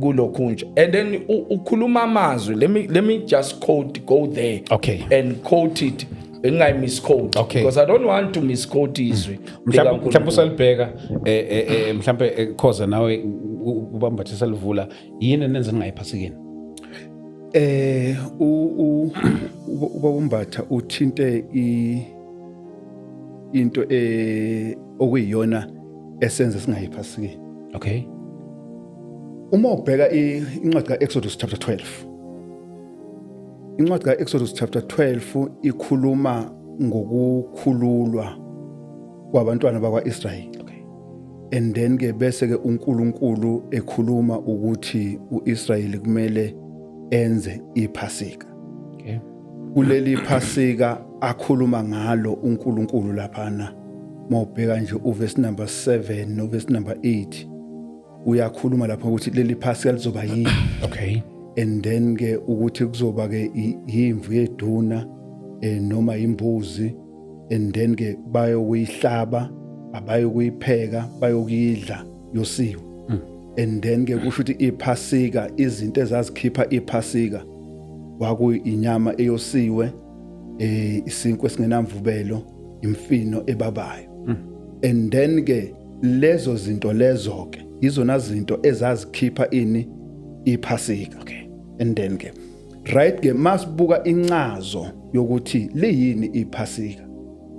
kulokhunja. And then ukhuluma amazwi. Let me just go there. Okay. And quote it. Engayi misquote, okay, because I don't want to misquote izwi. Mhlawumbe usalibheka mhlawumbe khoza nawe ubambathe salivula yini nenze ngayiphasikeni. Ubambatha uthinte into okuyiyona esenze singayiphasikeni. Okay. Uma ubheka incwadi kaExodus chapter 12. Incwadi kaExodus chapter 12 ikhuluma ngokukhululwa kwabantwana bakwaIsrayeli. Okay. And then ke bese ke uNkulunkulu ekhuluma ukuthi uIsrayeli kumele enze iPhasika. Okay. Kuleli Phasika akhuluma ngalo uNkulunkulu laphana mawubheka nje uverse number 7 no verse number 8 uyakhuluma lapha ukuthi leli Phasika lizoba yini. Okay. And then ke ukuthi kuzoba ke imvu yeduna noma imbuzi, and then ke bayokuyihlaba abayokuyipheka bayokuyidla yosiwe. And then ke kusho ukuthi iPhasika izinto ezazikhipha iPhasika kwakuyinyama eyosiwe, isinkwa esingenamvubelo, imfino ebabayo. And then ke lezo zinto lezo ke izona zinto ezazikhipha iPhasika. Okay. And then ke right ke masibuka incazo yokuthi liyini iPhasika,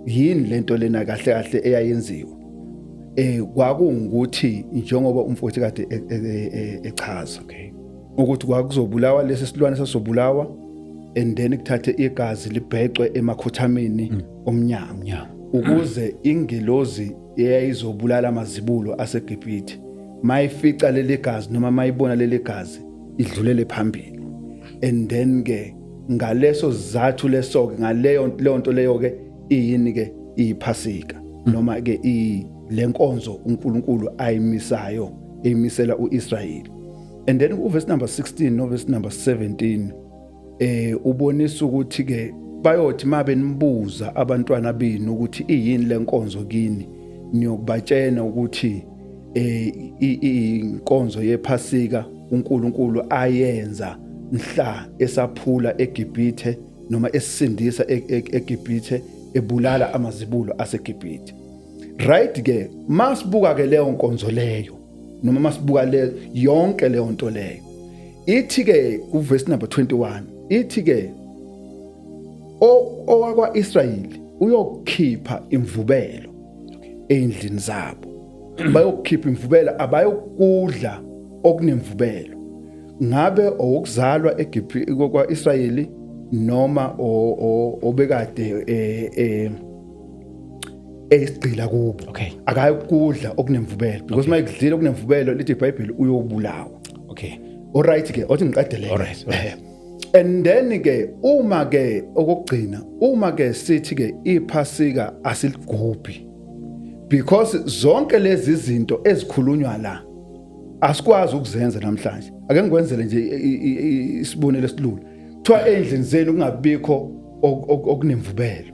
yini lento lena kahle kahle eyayenziwa, kwakungukuthi njengoba umfowethu kade echaza, okay, ukuthi kwakuzobulawa lesi silwane sasobulawa, and then kuthathe igazi libhecwe emakhothameni omnyango ukuze ingelozi eyayizobulala amazibulo aseGibhithe mayifica leli gazi noma mayibona leli gazi idlulele phambili. And then ke ngaleso sizathu leso ke ngaleyo nto leyo ke iyini ke iPhasika noma ke lenkonzo uNkulunkulu ayimisayo emisela uIsrayeli. And then uverse number 16 no verse number 17 ubonisa ukuthi ke bayothi mabe nibuza abantwana benu ukuthi iyini lenkonzo kini niyokubatshena ukuthi inkonzo yePhasika uNkulunkulu ayenza mhla esaphula eGibhithe noma esindisa eGibhithe ebulala amazibulo aseGibhithe. Right ke masibuka ke leyo nkonzo leyo noma masibuka le yonke leyo nto leyo ithi ke ku verse number 21 ithi ke owakwa Israyeli uyokhipha imvubelo endlini zabo, bayokhipha imvubelo abayokudla okunemvubelo, ngabe okuzalwa eGibhithe kwa Israyeli noma obekade esigcila kubo. Okay. Akayokudla okunemvubelo because mayikudlila okunemvubelo lithi iBhayibheli uyobulawa. Okay. Alright ke othi ngiqedele. Alright. And then ke uma ke okugcina uma ke sithi ke iPhasika asiligubi because zonke lezi zinto ezikhulunywa la asikwazi ukuzenza namhlanje. Ake ngikwenzele nje isibonelo esilula. Kuthiwa endlini zenu kungabikho okunemvubelo.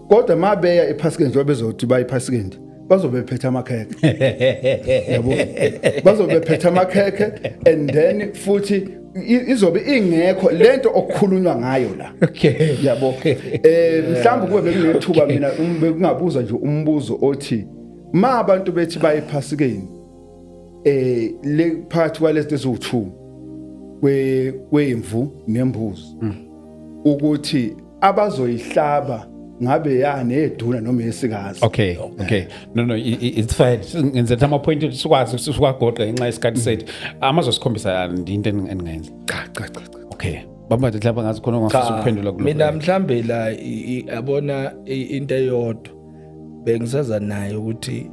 Kodwa mabeya ePhasikeni njengoba bezothi bayiPhasikeni bazobe bephethe amakhekhe. Yabo. Bazobe bephethe amakhekhe and then futhi izobe ingekho lento okukhulunywa ngayo la. Okay. Yabo. Mhlawumbe kube bekunethuba mina bekungabuza nje umbuzo othi ma abantu bethi bayiPhasikeni le phakathi kwalezi eziwu2 kwemvu nembuzi ukuthi abazoyihlaba ngabe yani eduna noma esikazi. Okay. No, it's fine. Ngenze ama point sikwazi sikwagoqa ngenxa yesikhathi sethu. Amazosikhombisa into engenza. Cha. Okay. Bamba mhlawumbe ngazi khona ongafisa ukuphendula kuloko. Mina mhlambe la yabona into eyodwa bengisaza nayo ukuthi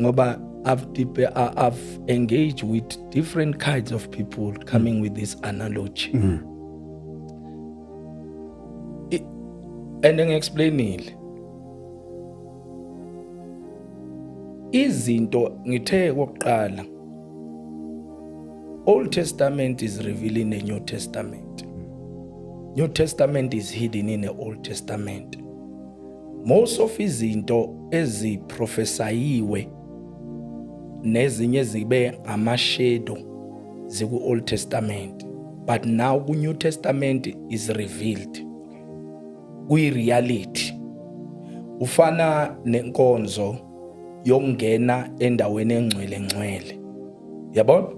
ngoba I've engaged with different kinds of people coming with this analogy. And ngiexplainile izinto ngithe kokuqala Old Testament is revealing the New Testament. New Testament is hidden in the Old Testament. Most of izinto eziprofesayiwe nezinye zibe amashadow ziku Old Testament, but now ku New Testament is revealed kuyi reality. Ufana nenkonzo yokungena endaweni engcwele yabona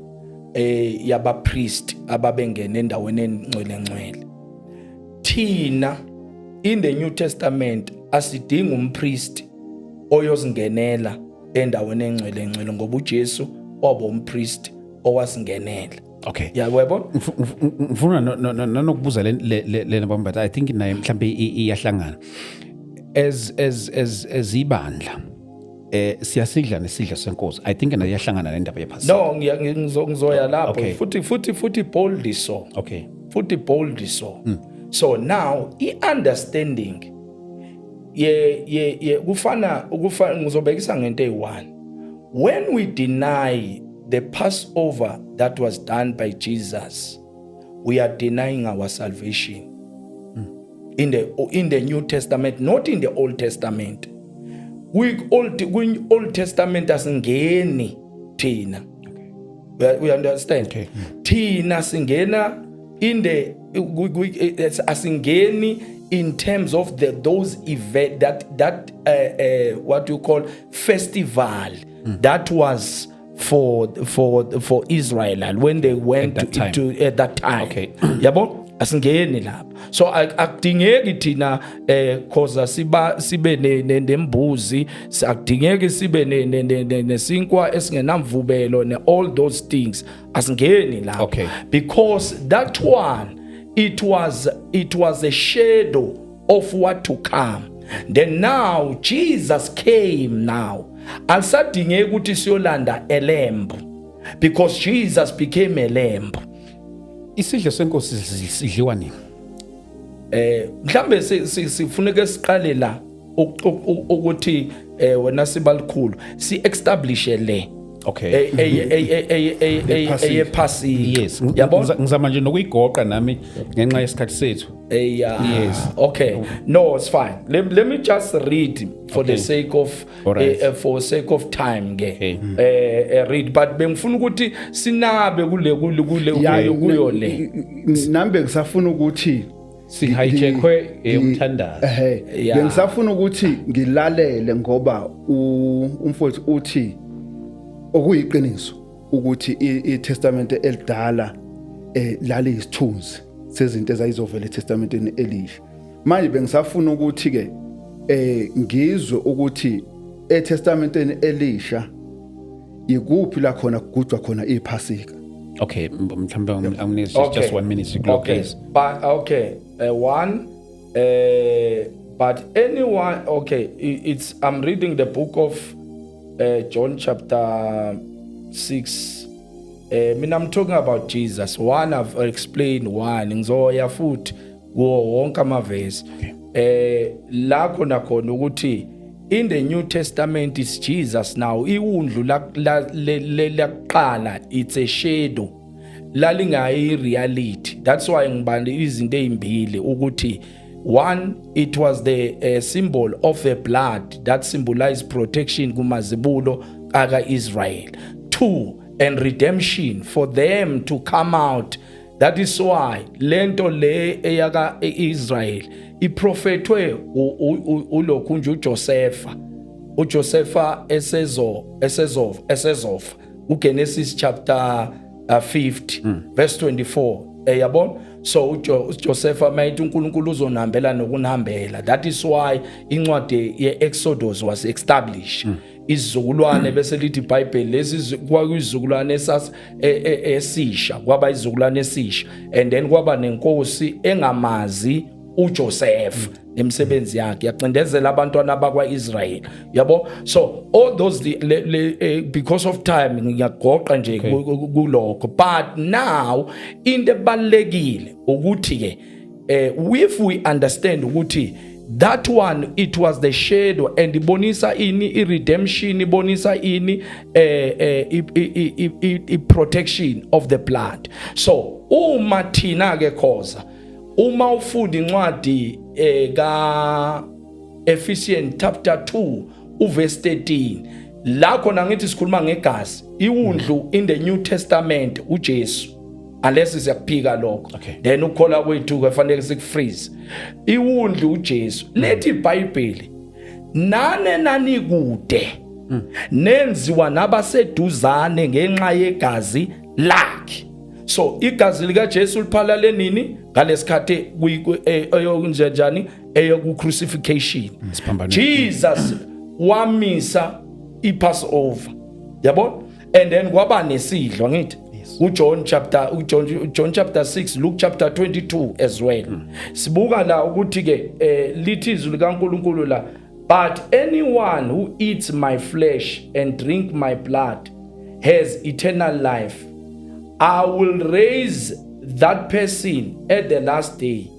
yaba priest ababengena endaweni engcwele. Thina in the New Testament asidinga umpriest oyozingenela endaweni engcwele ngoba uJesu waba umpriest owasingenela. Okay. Yabona? Mfuna nokubuza le but I think naye mhlambe iyahlangana. As ibandla siyasidla nesidla senkosi. I think naye iyahlangana nendaba yephasika. No, ngizoya lapho. Okay. Futhi boldly so. Okay. Futhi boldly so. So now understanding kufana ngizobekisa ngento eyi1. When we deny the Passover that was done by Jesus, we are denying our salvation. In the New Testament, not in the Old Testament. Old Testament asingeni thina. We understand. Okay. Thina singena in the asingeni in terms of those event that what you call festival that was for Israel when they went at that time. Okay. Yabo asingeni lapha. So akudingeki thina khoza sibe nembuzi, akudingeki sibe nesinkwa esingenamvubelo ne all those things. Asingeni lapha. Okay. Because that one it was a shadow of what to come. Then now Jesus came now. Alisadingeki ukuthi siyolanda elembu because Jesus became a lamb. Isidlo senkosi sidliwa nini? Mhlambe sifuneka siqale la ukuthi wena sibalikhulu si establish le. Okay. Phasika. Yes. Yabona? Ngizama nje nokuyigoqa nami ngenxa yesikhathi sethu. Yes. Okay. No, it's fine. Let me just read for the sake of for sake of time Okay. read, but bengifuna ukuthi sinabe kule kuyo le. Nambe ngisafuna ukuthi hijackwe umthandazo. Ngisafuna ukuthi ngilalele ngoba umfowethu uthi okuyiqiniso ukuthi iTestament elidala lali isithunzi sezinto ezayizovela eTestamenteni elisha. Manje bengisafuna ukuthi ke ngizwe ukuthi eTestamenteni elisha ikuphi la khona kugujwa khona iphasika. Okay, mhlambe amnike just 1 minute to close. Okay. But but anyone, okay, I'm reading the book of John chapter 6. I'm talking about Jesus. One, I've explained one. Ngizoya futhi wonke amavesi. La khona ukuthi in the New Testament is Jesus now. Iwundlu laqala, it's a shadow. Lalingayi reality. That's why ngibande izinto ezimbili ukuthi one, it was the symbol of the blood that symbolized protection kumazibulo aka Israel. Two, and redemption for them to come out. That is why lento le eyaka Israel iprofetwe ulokhunja uJosepha esezofa uGenesis chapter 50 verse 24 yabona. So uJoseph mayithi uNkulunkulu uzonihambela nokunihambela. That is why incwadi ye-Exodus was established. Izizukulwane bese lithi iBhayibheli lezi kwakuyizizukulwane esisha, kwaba izizukulwane esisha, and then kwaba nenkosi engamazi uJoseph nemsebenzi yakhe yacindezela abantwana bakwaIsrael, yabo. So all those because of time ngiyagoqa nje kulokho, but now into ebalekile ukuthi ke if we understand ukuthi that one, it was the shadow, and ibonisa ini redemption, ibonisa ini protection of the blood. So uma thina ke khoza uma ufunda incwadi ka Ephesians chapter 2 uverse 13, la khona ngithi sikhuluma ngegazi iwundlu in the New Testament uJesu, unless siyakuphika lokho, then ukukhola kwethu kufanele sikufreeze iwundlu uJesu. Lethi iBhayibheli nani kude nenziwa nabaseduzane ngenxa yegazi lakhe. So igazi lika Jesu liphalale nini ngalesikhathi eyonjenjani eyoku crucifixion. Jesus wamisa iPassover, yabo, and then kwaba nesidlo ngithi John chapter 6, Luke chapter 22 as well. Sibuka la ukuthi ke lithi izwi likaNkulunkulu la, but anyone who eats my flesh and drink my blood has eternal life. I will raise that person at the last day.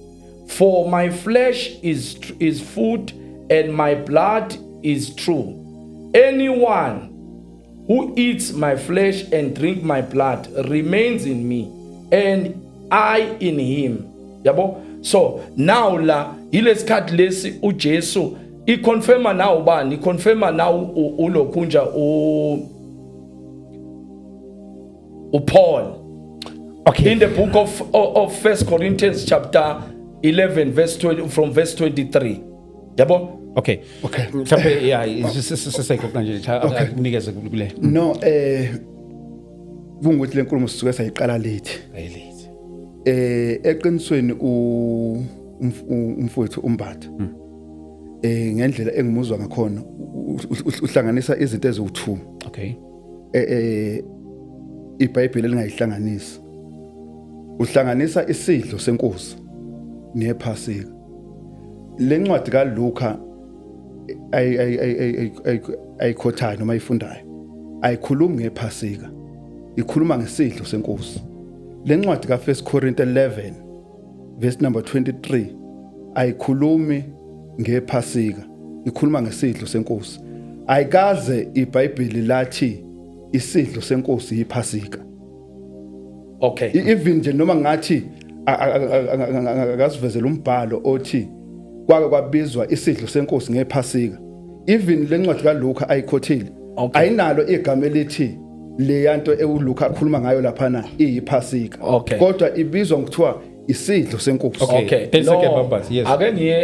For my flesh is food and my blood is true. Anyone who eats my flesh and drink my blood remains in me and I in him. Yabo. So now la ilesikhathi lesi uJesu iconfirma now bani, iconfirma now ulokhunja Paul. Okay. In the book of 1 Corinthians chapter 11 verse 20, from verse 23. Yabo. Okay. Mhlawumbe sisayikho kanje akunikeze kule. No, kungukuthi le nkulumo sisuke sayiqala lethi. Eqinisweni umfowethu uMbatha. Ngendlela engimuzwa ngakhona uhlanganisa izinto eziwu2. Okay. iBhayibheli lingayihlanganisa. Uhlanganisa isidlo senkosi nePhasika. Lencwadi kaLuka ayikhothayo noma ayifundayo ayikhulumi ngePhasika, ikhuluma ngesidlo senkosi. Lencwadi ka 1 Corinthians 11 verse number 23 ayikhulumi ngePhasika, ikhuluma ngesidlo senkosi. Ayikaze iBhayibheli lathi isidlo senkosi iPhasika. Okay. Even nje noma ngathi akasivezela umbhalo othi kwake kwabizwa isidlo senkosi ngePhasika. Even lencwadi kaLuka ayikhothile. Ayinalo igama elithi le yanto eUluka akhuluma ngayo lapha na iyiPhasika. Kodwa ibizwa ngokuthiwa isidlo senkosi. Okay.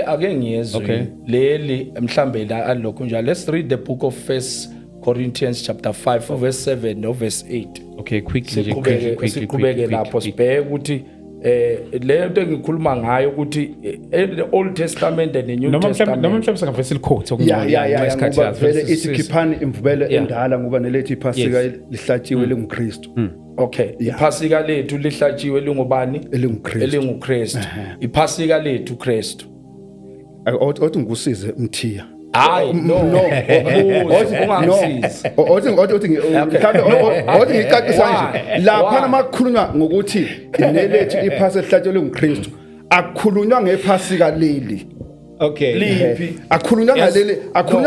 Ake ngiyezwe leli mhlambe la alokho njalo. Let's read the book of 1 Corinthians chapter 5 verse 7 no verse 8. Okay, quickly. Siqhubeke lapho sibheke ukuthi le nto engikhuluma ngayo ukuthi the Old Testament and the New Testament. Noma mhlawumbe singavese liquote isikhathi vele ithi khiphani imvubelo endala ngoba nelethi iPhasika lihlatshiwe linguKristu. Okay, iPhasika lethu lihlatshiwe lingubani? ElinguKristu. iPhasika lethu uKristu. Othi ngikusize Mthiya. Hayi no ungangisizi. Othi ngicacisa nje lapha namakhulunywa ngokuthi inelethu iPhasika lihlatshiwe nguKristu. Akukhulunywa ngePhasika leli. Okay. Liphi? Akukhulunywa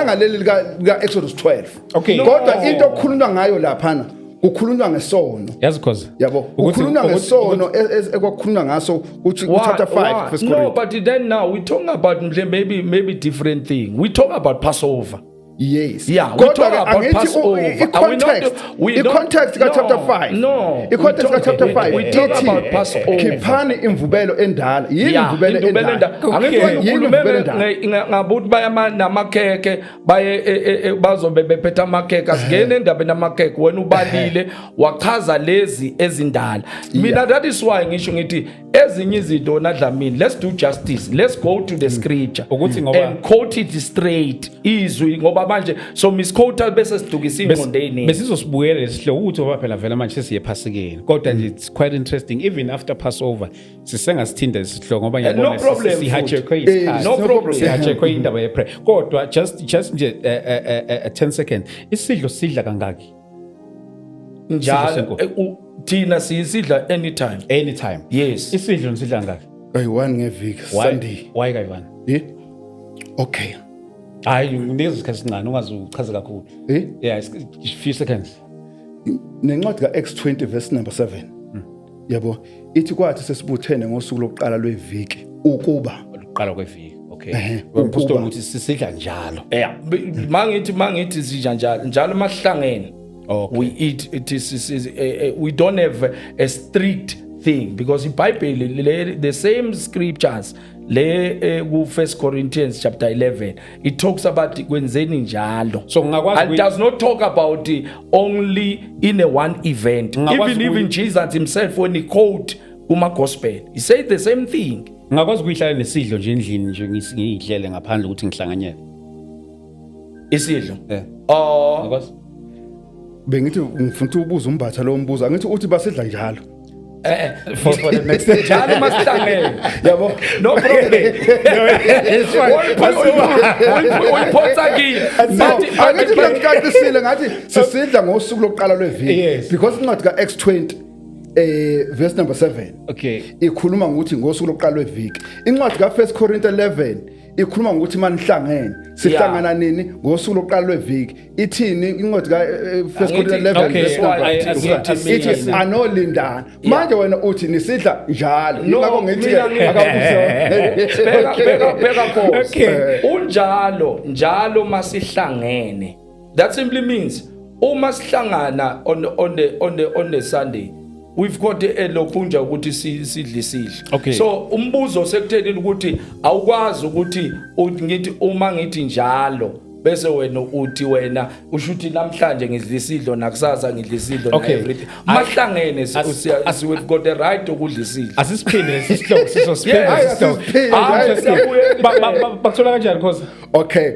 ngaleli lika Exodus 12. Okay. Kodwa into okukhulunywa ngayo lapha kukhulunywa ngesono. Yazi cause yabo ukukhulunywa ngesono ekwakhulunywa ngaso uthi chapter 5 verse 4. No, but then now we talking about maybe different thing. We talk about Passover. Yes. Yeah, we Kodwa talk ke about angithi Passover. i-context ka-chapter 5. No. I-context ka-chapter 5 We talk about Passover. khiphani imvubelo endala. Yini imvubelo endala? Yini imvubelo endala? ngabuthi baya namakhekhe baye bazobe bephethe amakhekhe asingene endabeni amakhekhe wena ubalile wachaza lezi ezindala. Mina that is why ngisho ngithi ezinye izinto naDlamini, let's do justice, let's go to the scripture Ukuthi ngoba- and quote it straight izwi ngoba manje so misquote bese sidukisa ingqondeni. besizosibuyela lesihloko ukuthi ngoba phela vele manje sesiye Phasikeni kodwa nje it's quite interesting even after Passover sisengasithinda lesihloko ngoba no problem, sihajekwe futhi. isikhathi No problem. sihajekwe indaba yeprayer kodwa just nje 10 seconds isidlo sidla kangaki Njalo thina siyisidla anytime. Yes. isidlo nisidla kangaki Kayi-1 ngeviki Sunday. why kayi-1 Okay. hayi nginikeza isikhathi sincane ungaze uchaze kakhulu yeah few seconds Nencwadi ka-Acts 20 verse number 7. Yabo, ithi kwathi sesibuthene ngosuku lokuqala lweviki ukuba uqala kweviki okay ukuba- umpostoli uthi sisidla njalo Yeah, mangithi sija njalo masihlangene. Okay. We eat it is we don't have a strict thing because in Bible the same scriptures ku 1 Corinthians chapter 11 it talks about kwenzeni njalo. So ngakwazi and does not talk about only in a one event. Ngakwazi Even Jesus himself when he quote kuma gospel he said the same thing. ngakwazi ukuyihlala nesidlo nje endlini nje ngiyidlele ngaphandle ukuthi ngihlanganyele Isidlo. ngakwazi bengithi ngifuna ubuza umbatha lo mbuzo angithi uthi basidla njalo. for the next day Njalo masihlangene. Yabo. No problem. Uyiphosa kini. Angithi ngiyaqaqisile ngathi sisidla ngosuku lokuqala lweviki Yes. because incwadi ka-Acts 20 verse number 7 okay ikhuluma ngokuthi ngosuku lokuqala lweviki. Incwadi ka-1 Corinthians 11 ikhuluma ngokuthi manihlangene sihlangana nini ngosuku lokuqala lweviki. Ithini incwadi ka-1 Corinthians 11 Okay, verse number 2 ithi anolindana. Manje wena uthi nisidla njalo. Yingakho ngithi Bheka Nkosi. Okay. Njalo masihlangene. That simply means uma sihlangana on the Sunday we've got lokhunja ukuthi sidle. Okay. So umbuzo sekuthelile ukuthi awukwazi ukuthi ngithi uma ngithi njalo bese wena uthi wena ushuthi namhlanje ngidla isidlo nakusasa ngidla isidlo na Okay. everything. Mahlangene we've got the right ukudla isidlo. asisiphinde lesihloko sizospenda Yeah, lesihloko asisiphinde. bakuthola kanjani Khosi Okay.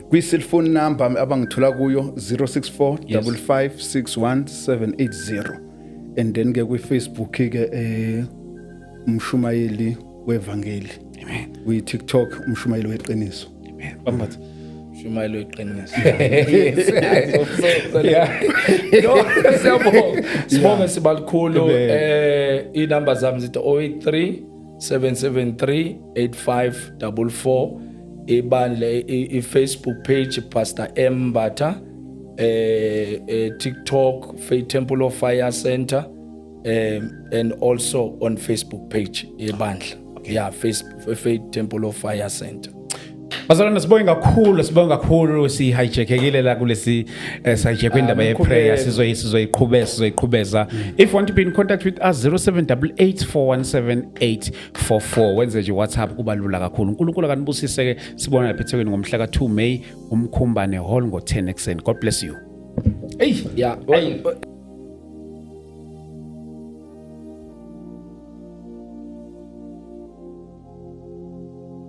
Kwi-cellphone number abangithola kuyo 064 5561780 and then ke kwi-Facebook ke umshumayeli wevangeli. amen Kwi-TikTok umshumayeli weqiniso. amen bambatha Shumayelo iqiniso. yeah No, siyabonga sibalikhulu inamba zami zithi 083 773 8544 ibandla i-Facebook page Pastor M Mbatha TikTok Faith Temple of Fire Center and also on Facebook page ibandla yeah Faith Temple of Fire Center. Bazalwane sibonga kakhulu sihijekekile la kulesi sajekwe indaba yeprayer sizoyiqhubeza if you want to be in contact with us 0788417844 wenze nje WhatsApp kuba lula kakhulu uNkulunkulu akanibusise ke sibona ePhethekweni ngomhla ka2 May umkhumbane hall ngo10 ekseni god bless you Yeah.